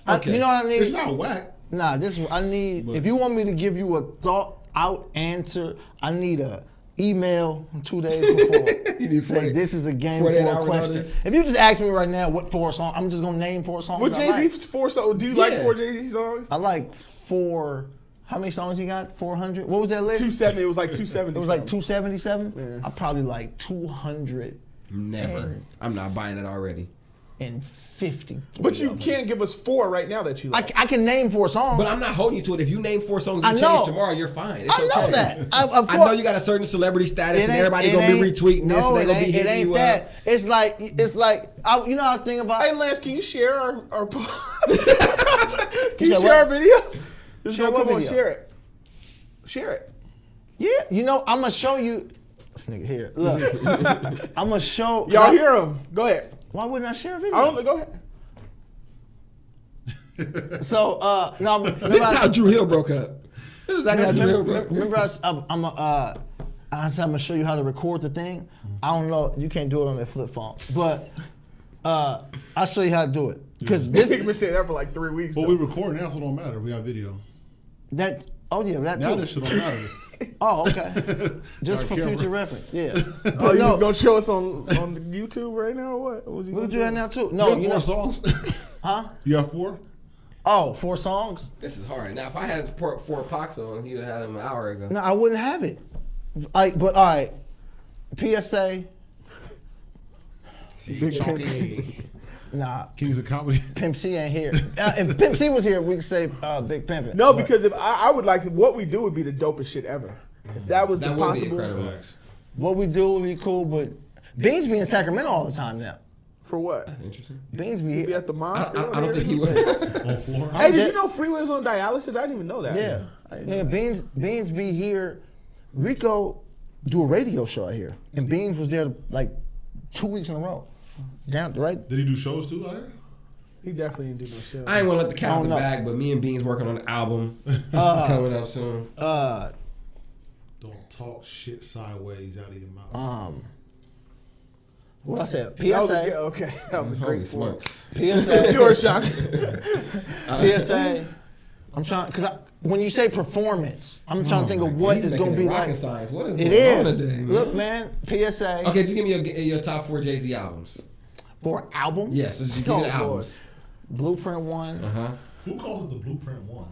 Okay. You know what I need? It's not whack. Nah, this I need. But- If you want me to give you a thought out answer, I need a email 2 days before. You need Say 40 this is a game 48 4 hour question. notice. If you just ask me right now what 4 songs, I'm just gonna name 4 songs. What I like. Jay-Z 4 songs? Do you like Yeah. 4 Jay-Z songs? I like 4. How many songs he got? 400. What was that list? 270. It was like 270. It was like 277. Yeah. I probably like 250. Never. I'm not buying it already. But you can't give us 4 right now that you like. I can name 4 songs. But I'm not holding you to it. If you name 4 songs I and know. change tomorrow, you're fine. It's I know okay. that. Of I course. know you got a certain celebrity status, It and ain't- everybody it gonna be ain't- retweeting this, no, and they gonna be it hitting ain't you that. up. It's like you know I was thinking about. Hey Lance, can you share our can you said share what? our video? Just Share go, what come on, video? share it. Share it. Yeah, you know I'm gonna show you. This nigga here. Look, I'm gonna show. Y'all hear him? Go ahead. Why wouldn't I share a video? I don't know. Go ahead. So no, This is how Drew Hill broke up. This is how Drew Hill broke up. remember I said I'm gonna show you how to record the thing. I don't know. You can't do it on that flip phone, but I'll show you how to do it. Because This nigga been saying that for like 3 weeks. But though. we recording now, so it don't matter. We got video. that. Oh yeah, that Now too. this shit don't matter. Oh okay. Just Our for camera. future reference. Yeah. Oh, you no, was gonna show us on the YouTube right now or what? What was he we'll gonna do that now too. You No, got you 4 know, songs? huh? You got 4? Oh, 4 songs? This is hard. Now, if I had 4 Pox on, he'd have had him an hour ago. No, I wouldn't have it. But all right. PSA. Big Nah. Kings of Comedy. Pimp C ain't here. If Pimp C was here, we could say Big Pimpin'. No, But because if I would like to, what we do would be the dopest shit ever. If that was That the would be possible. incredible. Facts. what we do would be cool. But Beans be in Sacramento all the time now. For what? Interesting. Beans be He be here. at the mosque. I don't think he would. On floor. Hey, did you know Freeway was on dialysis? I didn't even know that. Yeah. I didn't know that. Beans be here. Rico do a radio show out here, and Beans was there like 2 weeks in a row. Down right. Did he do shows too out here? He definitely didn't do no shit. I ain't want to let the cat out the know. bag, but me and Beans working on an album coming up soon. Don't talk shit sideways out of your mouth. What I said? That was a, PSA. okay, that was a Holy great point. smokes. PSA. Sure, Sean. PSA. I'm trying because when you say performance, I'm trying to think of what He's is going to making be rocket like. science. What is It going on is. today, man? Look, man. PSA. Okay, just give me your top 4 Jay-Z albums. For album. Yes, just give me the Oh, albums. Blueprint 1. Who calls it the Blueprint 1?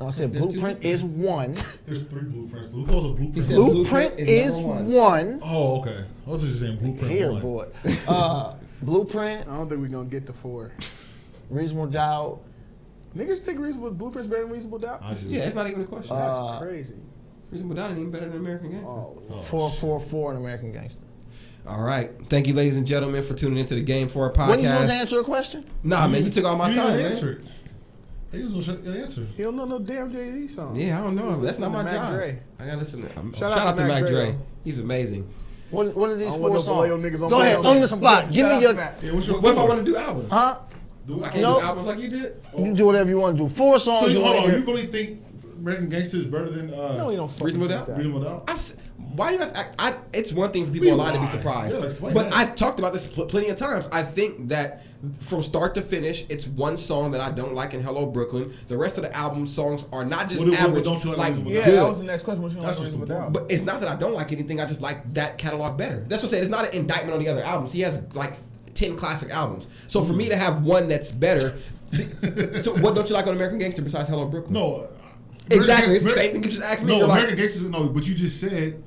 I said Blueprint is 1. There's 3 blueprints. Who calls it Blueprint said 1? Blueprint is number 1. Oh, okay. I was just saying Blueprint Here, 1. boy. Blueprint, I don't think we're gonna get to 4. Reasonable Doubt. Niggas think Blueprint's better than Reasonable Doubt? Yeah, it's not even a question. That's crazy. Reasonable Doubt ain't even better than American Gangster. Oh, 444 in American Gangster. All right. Thank you, ladies and gentlemen, for tuning into the Game 4 podcast. When you supposed to answer a question? Nah, man, you took all my You time, didn't man. answer it. He was gonna answer. he don't know no damn Jay-Z song. Yeah, I don't know. That's not my Mac job. Dre. I gotta listen to Shout Shout out to Mac Dre, Dre. though. He's amazing. What are these I don't 4 want no songs? Vallejo niggas on Go my ahead, album. on the spot. Give me your. Yeah, what's your What if I four? want to do albums? Huh? Do I it. can't Nope. do albums like you did? You can do whatever you want to do. 4 songs. So you hold want on, to you really think American Gangster is better than No, he don't fucking Reasonable think Doubt? that. Reasonable Doubt? Why you have to, it's one thing for people online to be Why? surprised. Yeah, explain but that. I've talked about this plenty of times. I think that from start to finish, it's one song that I don't like in Hello Brooklyn. The rest of the album songs are not just What average, don't you like like Reasonable Yeah, good. that was the next question. What you That's want what's Reasonable Doubt? important. But it's not that I don't like anything. I just like that catalog better. That's what I'm saying. It's not an indictment on the other albums. He has like 10 classic albums. So for me to have one that's better, so what don't you like on American Gangster besides Hello Brooklyn? No. Exactly. It's the same thing you just asked me. No, You're American like, Gangster. No, but you just said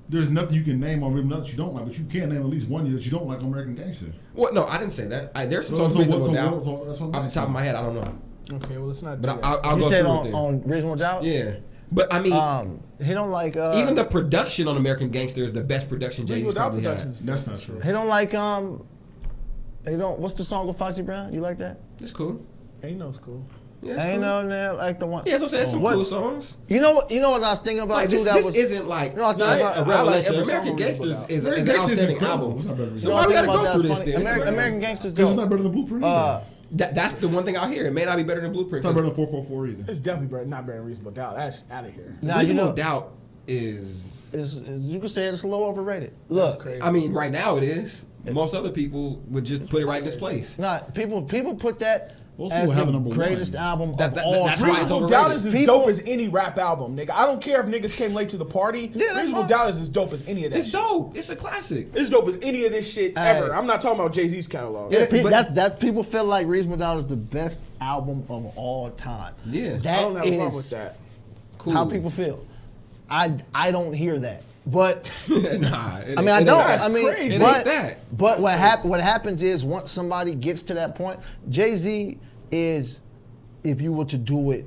there's nothing you can name on Rhythm Nut that you don't like, but you can name at least one that you don't like on American Gangster. what? No, I didn't say that. There's some So- songs so Reasonable what- so Doubt. what- so that's what I'm Off the top of my head, I don't know. Okay, well, let's not do But that. I'll You go said through on, it then. on Reasonable Doubt? Yeah. But I mean, He don't like. even the production on American Gangster is the best production Jay-Z's Reasonable Doubt probably had. productions. That's not true. He don't like. He don't. What's the song with Foxy Brown? You like that? It's cool. Ain't no school. Yeah, it's Ain't cool. no there like the one. Yeah, that's what I'm saying. It's some What? cool songs. You know what? You know what I was thinking about Like too. this, That this was. isn't like You know, I was thinking about- a I like revelation. every song American on Gangsters Reasonable is American an Gangsters is outstanding incredible. album. It's not better than So Reasonable why we I was gotta thinking go about through that. this Funny. then? American Gangsters Because it's dope. not better than Blueprint either. That's the one thing out here. It may not be better than Blueprint. It's not better than 444 either. It's definitely better, not better than Reasonable Doubt. That's out of here. Now you Reasonable know. Doubt is. You could say it's a little overrated. Look, crazy. I mean, right now it is. Most other people would just put it right in this place. nah, people put that Most as people have a the number one. greatest album That- of that- all that's time. why it's Reasonable overrated. Doubt is as People- dope as any rap album, nigga. I don't care if niggas came late to the party. Yeah, that's Reasonable fine. Doubt is as dope as any of that It's shit. dope. It's a classic. It's dope as any of this shit Hey. ever. I'm not talking about Jay-Z's catalog. Yeah, but- that's people feel like Reasonable Doubt is the best album of all time. Yeah. I that don't have a problem is with that. Cool. how people feel. I don't hear that, but nah, I mean I it don't. ain't That's I mean, crazy. It but ain't that. but what happens is once somebody gets to that point, Jay-Z is, if you were to do it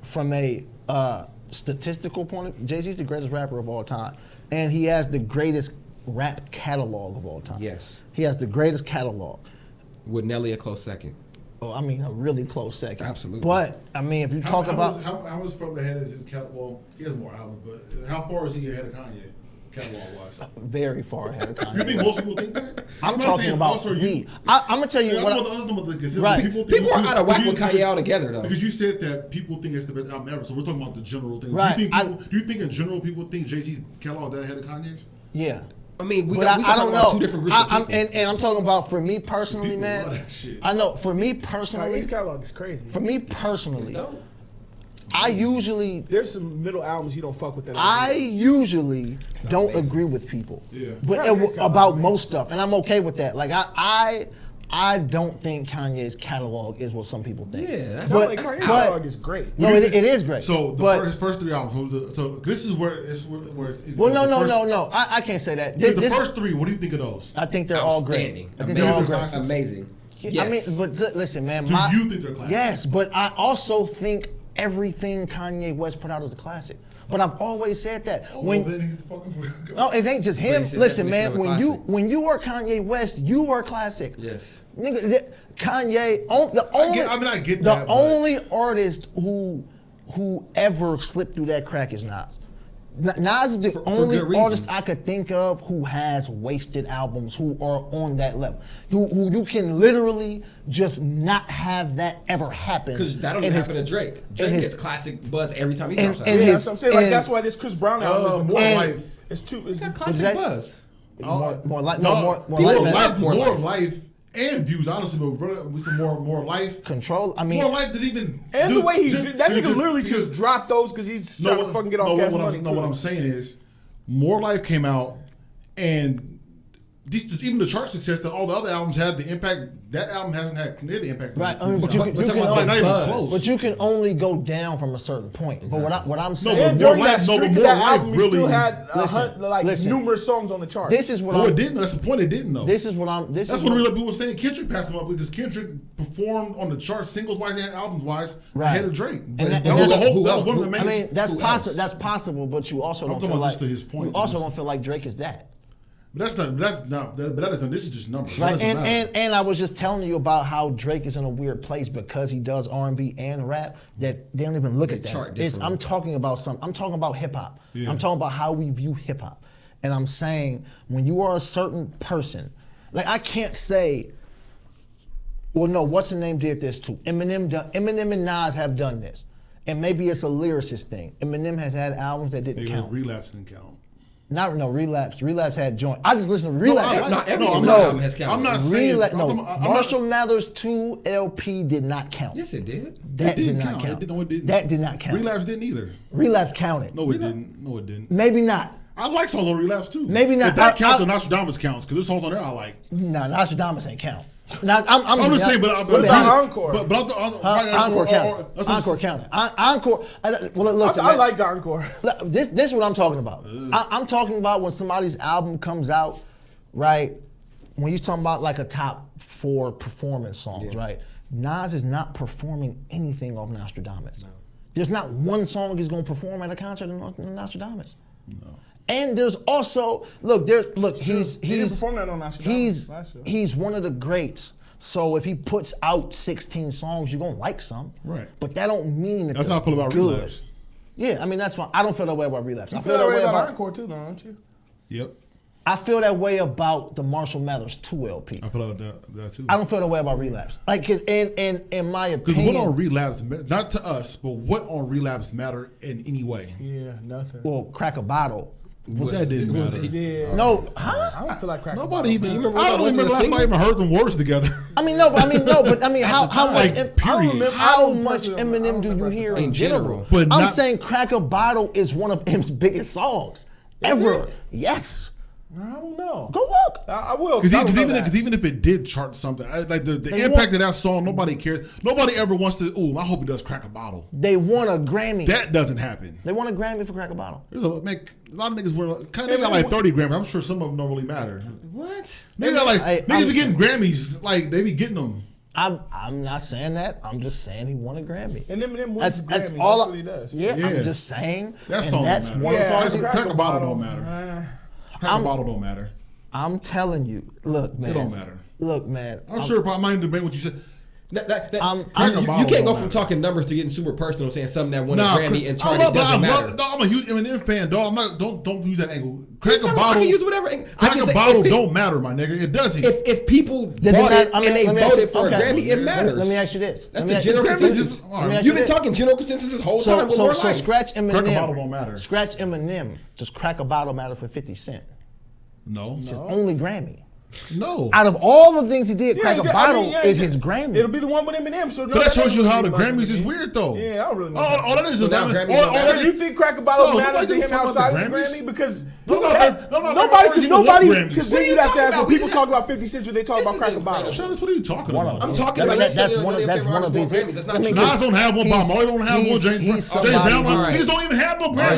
from a statistical point of view, Jay-Z's the greatest rapper of all time, and he has the greatest rap catalog of all time. Yes. He has the greatest catalog. With Nelly a close second. Oh, I mean, a really close second. Absolutely. But I mean, if you talk about how much further ahead is his catalog? Well, he has more albums, but how far is he ahead of Kanye, catalog wise? very far ahead of You Kanye. think most people think that? I'm not talking saying about us or me. you. I'm gonna tell you Yeah, what. I'm talking about the consider- Right. People are out of whack with Kanye altogether, though. Because you said that people think it's the best album ever, so we're talking about the general thing. Right. Do you think in general people think Jay-Z's catalog that ahead of Kanye's? Yeah. I mean, we But got I talking don't about know. two different groups of people. And I'm talking about for me personally, People man. love that shit. I know for me Kanye's personally, catalog is crazy. for me personally, dope. I usually There's some middle albums you don't fuck with that. I usually don't agree with people. Yeah. But Yeah, his catalog about is most stuff, and I'm okay with that. Like I don't think Kanye's catalog is what some people think. Yeah, that's Not but- like Kanye's but- catalog is great. No, it is great. So but, his first 3 albums. So this is where it's well, the first- no. I can't say that. The This- first 3. What do you think of those? I think they're all great. Outstanding. I think they're all Amazing great. classics. Amazing. I mean, but listen, man. Do you think they're classics? Yes, but I also think everything Kanye West put out as a classic. But I've always said that. Then he's the fucking. No, it ain't just him. But Listen, man, definition of a when you are Kanye West, you are classic. Yes. Nigga, Kanye, I get that. The only artist who ever slipped through that crack is Nas. Nas is the only artist I could think of who has wasted albums, who are on that level, who you can literally just not have that ever happen. Because that don't even happen to Drake. Drake gets classic buzz every time he drops out. Yeah, that's what I'm saying. Like that's why this Chris Brown album is More Life. It's got classic buzz. More life. More life. And views, honestly, but we some more life. Control. I mean, more life than even. And the way that nigga literally just dropped those because he's trying to fucking get off gas money. What I'm saying is, More Life came out, and even the chart success that all the other albums had, the impact that album hasn't had near the impact. Right, I mean, but you can only go down from a certain point. Exactly. But what I'm saying, and during that streak of that album, he still had numerous songs on the chart. This is what it didn't. That's the point. It didn't though. This is what I'm. That's what real people were saying. Kendrick passed him up because Kendrick performed on the charts, singles wise and albums wise, ahead of Drake. That was one of the main. I mean, that's possible. That's possible, but you also don't feel like you also don't feel like Drake is that. But this is just numbers. Right, and I was just telling you about how Drake is in a weird place because he does R&B and rap that they don't even look at that. I'm talking about hip hop. Yeah. I'm talking about how we view hip hop. And I'm saying when you are a certain person, like I can't say, well, no, what's the name did this too? Eminem and Nas have done this. And maybe it's a lyricist thing. Eminem has had albums that didn't count. Relapse didn't count. Relapse. Relapse had joint. I just listened to Relapse. Album has counted. I'm not saying. Marshall Mathers 2 LP did not count. Yes, it did. That did not count. It didn't. That did not count. Relapse didn't either. Relapse counted. No, it didn't. Maybe not. I like songs on Relapse too. Maybe not. If that counts, then Nostradamus counts because there's songs on there I like. No, Nostradamus ain't count. Now, I'm just saying, but Encore. Encore counted. Encore counted. Encore. Well, listen. I like the Encore. This is what I'm talking about. I'm talking about when somebody's album comes out, right? When you're talking about like a top 4 performance songs, right? Nas is not performing anything off Nostradamus. No. There's not one song he's gonna perform at a concert in Nostradamus. No. And there's also he's performed that on Nostradamus last year. He's one of the greats. So if he puts out 16 songs, you're gonna like some. Right. But that don't mean that's how I feel about Relapse. Yeah, I mean that's fine. I don't feel that way about Relapse. You feel that way about Encore too, though, don't you? Yep. I feel that way about the Marshall Mathers 2 LP. I feel like that too. I don't feel that way about Relapse. Like, in my opinion. Because what on Relapse, not to us, but what on Relapse matter in any way? Yeah, nothing. Well, Crack a Bottle. That didn't matter. No, huh? I don't feel like Crack a Nobody Bottle. even. I don't remember last time I even heard them words together. I mean, how much Eminem do you hear in general? But I'm saying Crack a Bottle is one of M's biggest songs ever. Yes. I don't know. Go look. I will. Because even if it did chart something, like the impact of that song, nobody cares. Nobody ever wants to. Ooh, I hope he does Crack a Bottle. They won a Grammy. That doesn't happen. They won a Grammy for Crack a Bottle. There's a lot of niggas were they got like 30 Grammys. I'm sure some of them don't really matter. What? Niggas be getting Grammys. Like they be getting them. I'm not saying that. I'm just saying he won a Grammy. And Eminem wins Grammy. That's what he does. Yeah, I'm just saying. That's one of the songs. Crack a Bottle don't matter. Crack a Bottle don't matter. I'm telling you. Look, man. It don't matter. Look, man. I'm sure I might debate what you said. You can't go from talking numbers to getting super personal, saying something that won a Grammy and charted doesn't matter. I'm a huge Eminem fan, dog. Don't use that angle. Crack a Bottle. I can use whatever. Crack a Bottle don't matter, my nigga. It doesn't. If people bought it and they voted for a Grammy, it matters. Let me ask you this. That's the general consensus. You've been talking general consensus this whole time. So scratch Eminem. Crack a Bottle don't matter. Scratch Eminem. Does Crack a Bottle matter for 50 Cent? No. It's his only Grammy. No. Out of all the things he did, Crack a Bottle is his Grammy. It'll be the one with Eminem. So but that shows you how the Grammys is weird, though. Yeah, I don't really know. All that is you think Crack a Bottle matters to him outside of the Grammy? Because nobody, because then you'd have to ask when people talk about 50 Cent, they talk about Crack a Bottle. Shannus, what are you talking about? I'm talking about that's one of his Grammys. That's not Nas don't have one, Bob Marley don't have one, James Brown. Niggas don't even have no Grammy.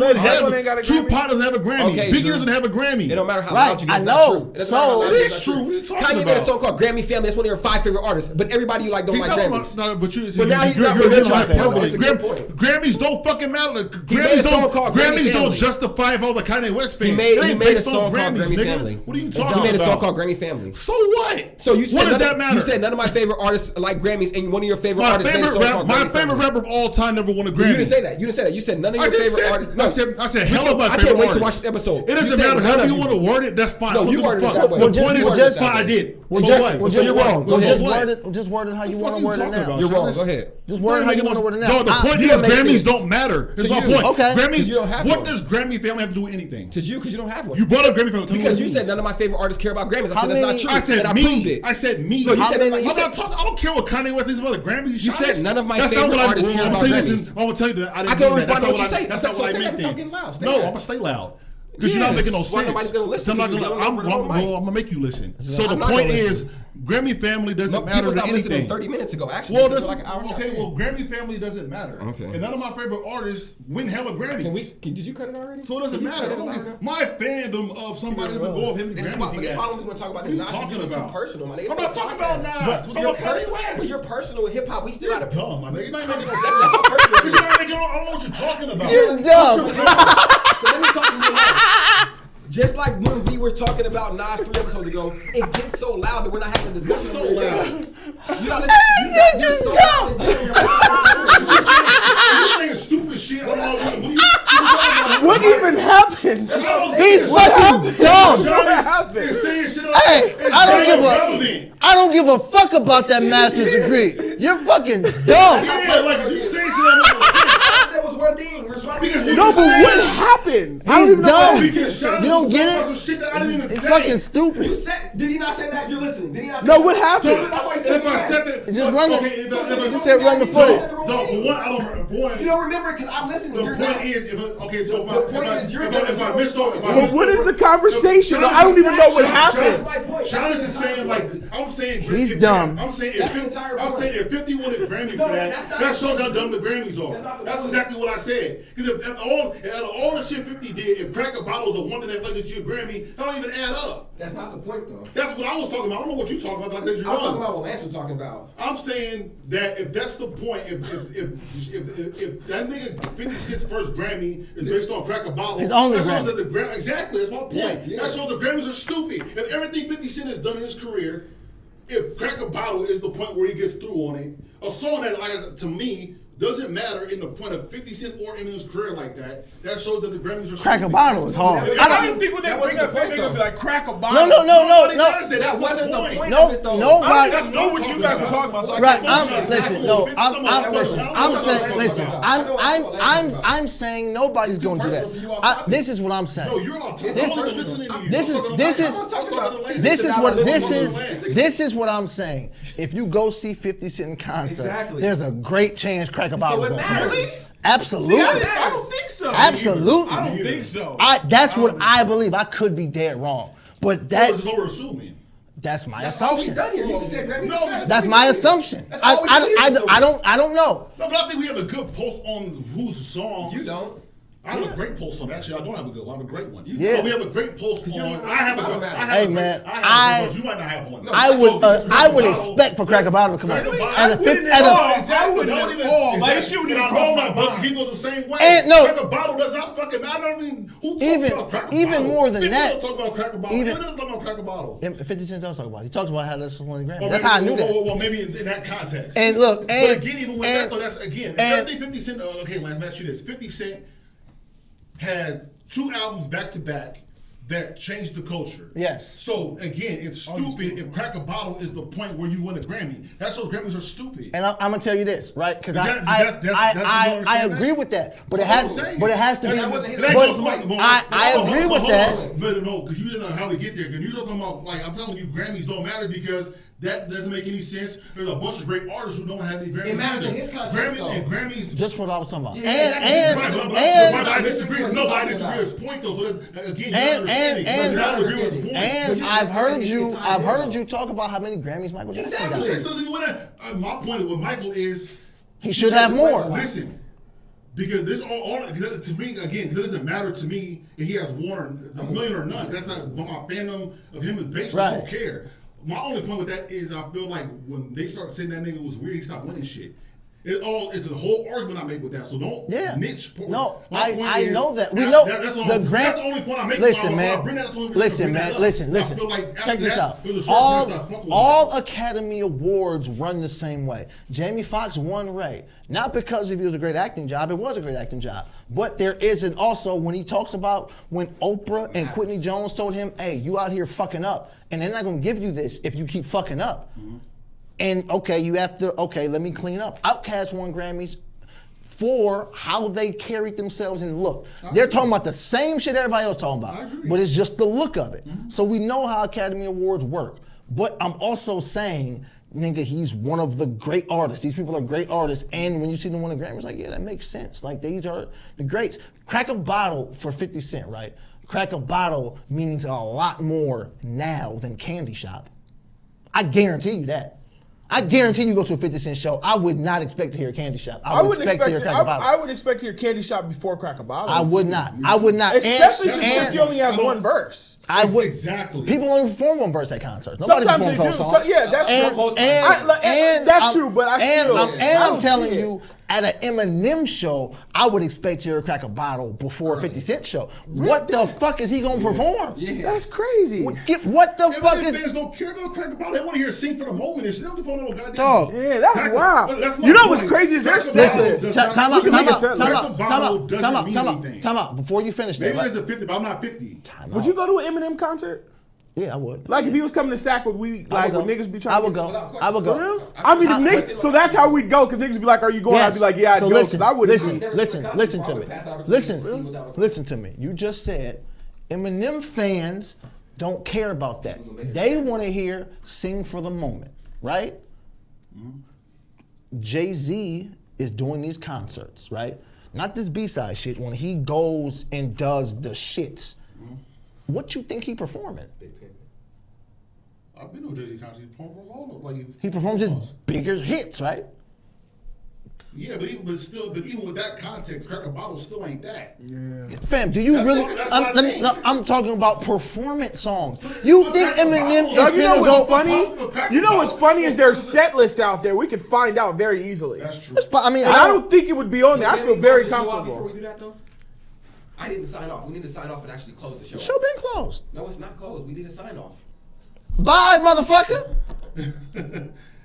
There's hella Grammys. Tupac doesn't have a Grammy. Okay, Biggie true. doesn't have a Grammy. It don't matter how Right, loud you get. I It's know. not true. It doesn't matter how So- loud It you is get. true. What are you talking Kanye about? made a song called Grammy Family. That's one of your 5 favorite artists. But everybody you like don't He's like not Grammys. about, but you, But now he's not you're religious. hyperbole. That's a good point. Grammys don't fucking matter. He made a song called Grammy Grammys don't Family. justify all the Kanye West fans. He made It ain't a based song on called Grammys, Grammy nigga. Family. What are you He talking made a song about? called Grammy Family. So what? So you said what does none that of- matter? You said none of my favorite artists like Grammys, and one of your favorite My artists made a favorite song called my Grammy favorite Family. rapper of all time never won a Grammy. You didn't say that. You didn't say that. You said none of I your just favorite said, artists. I said hell of my I favorite can't wait to artists. watch this episode. It doesn't You said matter none how of you want to word it. That's fine. No, I don't you give a worded it fuck. that way. The You point is, worded it that's that fine. I way. did. Well, So just, what? well, So just, what? well, So just what? word it. Just word it how you The want fuck to you word it talking now. about? You're wrong. Shannus? Go ahead. Just word it how you want to word it now. Dog, the point you is don't make Grammys sense. don't matter. Is To my you. point. Okay. Grammys. You don't have What one. does Grammy family have to do with anything? To you, because you don't have one. You brought up Grammy family. Tell me Because what it you said means. none of my favorite artists care about Grammys. I How said that's not many- true. I said and I proved me. it. I said me. No, you How said many- you I'm said- not talking. I don't care what Kanye West thinks about the Grammys. You said none of my That's not favorite what artists care I'm about gonna tell you Grammys. this. I'm gonna tell you that. I I didn't can mean that. respond to what you That's say. not That's what I what I'm meant. saying. Stop getting loud. Stay No, loud. I'm gonna stay loud. Because you're Yes. not making no Why sense. nobody's gonna listen I'm to not you? gonna. Yelling over the whole mic. I'm gonna make you listen. So I'm the not point gonna is, listen. Grammy family doesn't No, matter people to stopped listening anything. 30 minutes ago. Actually, Well, it was that's, like an hour. okay. Well, Grammy family doesn't matter. Okay. And none of my favorite artists win hella Grammys. Did you cut it already? So it doesn't matter. My fandom of somebody doesn't go off how many This is Grammys why he we has. want to talk about What this. are you Nas should talking be too about? personal, my nigga. I'm not talking about Nas. We're talking about Kanye West. But you're personal with hip hop. We still You're gotta. dumb, my nigga. You're not making no That's sense. not personal. Because you're not making. I don't know what you're talking about. You're dumb. Let me talk to you now. Just like when we were talking about Nas 3 episodes ago, it gets so loud that we're not having a discussion. So loud. You know, you're so loud. You're saying stupid shit. I don't know what you talking about. What even happened? He's fucking dumb. What happened? Hey, I don't give a fuck about that master's degree. You're fucking dumb. Yeah, like you saying shit on I said was one thing. No, but what happened? I don't He's even know. dumb. You don't get it? Shit that I didn't even It's say. fucking stupid. Did he not say that? You're listening. Did he not say No, that? what happened? That's why he said If I said yes. that, Just run the- you You said run the footage. No, for one, I don't. For one, You don't remember it because I'm listening. the You're point not. is, okay, so The point is you're if I misspoke, But what is the conversation? I don't even know what happened. That's my point. Shannus is saying like I'm saying He's dumb. I'm saying That's the entire I'm point. saying if 50 won a Grammy No, for that's that, not that the shows point. how dumb the Grammys That's are. not the That's point. exactly what I said. Because if out of all the shit 50 did, if Crack a Bottle's the one that legacy a Grammy, that don't even add up. That's not the point, though. That's what I was talking about. I don't know what you're talking about. Because you're I was talking dumb. about what Lance was talking about. I'm saying that if that's the point, if that nigga 50 Cent's first Grammy is based on Crack a Bottle, His only that shows Grammy. that the Grammy, exactly, that's my point. Yeah. That shows the Grammys are stupid. If everything 50 Cent has done in his career, if Crack a Bottle is the point where he gets through on it, a song that, like to me, doesn't matter in the point of 50 Cent or Eminem's career like that, that shows that the Grammys are stupid. Crack a bottle is hard. I don't think when they That bring wasn't up the point, they're gonna be though. like crack a bottle. No. Nobody does that. That's That my wasn't the point. point No, of it, though. nobody. That's not what you guys were talking about. So I Right, can't know. listen, no, I'm saying nobody's gonna do that. This is what I'm saying. No, you're off topic. This- I wasn't listening to you. this is- I was talking this to is- Lance. I was talking to Lance. This is what I'm saying. If you go see 50 Cent in concert, Exactly. there's a great chance Crack a Bottle it is matters. gonna win. Absolutely. I don't think so. Absolutely. I don't think so. That's what I believe. I could be dead wrong, but That is over assuming. that's my That's all we assumption. done here. You just said Grammy. No, That's my assumption. That's all we did here, so- I don't know. No, but I think we have a good pulse on whose songs. You don't. I have a great pulse on. Actually, I don't have a good one. I have a great one. Yeah. So we have a great pulse on. don't I have a know good. about I it. have Hey, a great, man, I have a good, you might not have one. I would expect for Crack a Bottle to come out. Really? At a I fif- wouldn't at at a- all. Exactly. I wouldn't Don't at even- all. Like, exactly. shit wouldn't And even I know cross my my book. He mind. goes the same way. And no. Crack a Bottle does not fucking matter. I don't even. Who talks Even- about Crack a even Bottle? more than People that. don't talk about Crack a Bottle. Even- Even doesn't talk about Crack a Bottle. 50 Cent does talk about it. He talks about how that's one of the Grammys. Or That's maybe- how I knew that. Well, maybe in that context. And look, but and again, even with and- that, though, that's again. and- I think 50 Cent. Okay, Lance, let me ask you this: 50 Cent had 2 albums back to back that changed the culture. Yes. So again, it's stupid if Crack a Bottle is the point where you win a Grammy. That shows Grammys are stupid. And I'm gonna tell you this, right? Because Is that- that's- you I understand agree that? with that, but it That's has what I'm saying. but it has to be. That wasn't his- That But goes to I agree with that. No, because you didn't know how we get there. Because you're talking about, like, I'm telling you, Grammys don't matter because that doesn't make any sense. There's a bunch of great artists who don't have any Grammys. It matters in either. his context, Grammys though. and Grammys. Just what I was talking about. Yeah, exactly. But I disagree. No, but I disagree with his point though. So that, again, you're not understanding. You're not agreeing with his point. And I've heard you talk about how many Grammys Michael Jackson Exactly. got. So my point with Michael is He should have more. Listen, Because this all to me again, because it doesn't matter to me if he has one or a million or none. That's not my fandom of him is based on. I don't care. My only point with that is I feel like when they start saying that nigga was weird, he stopped winning shit. It's a whole argument I make with that. So don't niche. No, I know that. We know that's the only point I make. Listen, man. Listen. Like check this out. All Academy Awards run the same way. Jamie Foxx won Ray. Not because if it was a great acting job, it was a great acting job. But there isn't also when he talks about when Oprah and Whitney Jones told him, hey, you out here fucking up, and they're not gonna give you this if you keep fucking up. Mm-hmm. And you have to, let me clean up. Outkast won Grammys for how they carried themselves and look. They're talking about the same shit everybody else talking about, but it's just the look of it. Mm-hmm. So we know how Academy Awards work. But I'm also saying, nigga, he's one of the great artists. These people are great artists. And when you see them win a Grammy, it's like, yeah, that makes sense. Like, these are the greats. Crack a Bottle for 50 Cent, right? Crack a Bottle means a lot more now than Candy Shop. I guarantee you that. I guarantee you go to a 50 Cent show, I would not expect to hear Candy Shop. I would expect to hear Crack a Bottle. I would expect to hear Candy Shop before Crack a Bottle. I would not. Especially since 50 only has one verse. I would. Exactly. People only perform one verse at concerts. Nobody Sometimes they do. So, yeah, that's true. And that's true, but I'm telling you, at an Eminem show, I would expect to hear Crack a Bottle before a 50 Cent show. What the fuck is he gonna perform? Yeah. That's crazy. What the fuck is? Fans don't care about Crack a Bottle. They want to hear sing for the moment. They don't want no goddamn. Dog. Yeah, that's wild. You know what's crazy is their set list. Time out. Before you finish that. Maybe there's a 50, but I'm not 50. Would you go to an Eminem concert? Yeah, I would. Like if he was coming to Sac, would niggas be trying? I would go. I would go. For real? I mean, niggas. So that's how we'd go, because niggas be like, "Are you going?" I'd be like, "Yeah, I'd go," because I wouldn't. Listen to me. You just said Eminem fans don't care about that. They want to hear "Sing for the Moment," right? Jay-Z is doing these concerts, right? Not this B-side shit. When he goes and does the shits. What you think he performing? I've been to Jay-Z concert. He performs all like he performs his bigger hits, right? Yeah, but even with that context, Crack a Bottle still ain't that. Yeah. Fam, do you really? I'm talking about performance songs. You think Eminem is gonna know what's go? funny? You know what's funny is their set list out there. We could find out very easily. That's true. I mean, I don't think it would be on there. I feel very comfortable. Before we do that though, I didn't sign off. We need to sign off and actually close the show. The show been closed. No, it's not closed. We need to sign off. Bye, motherfucker.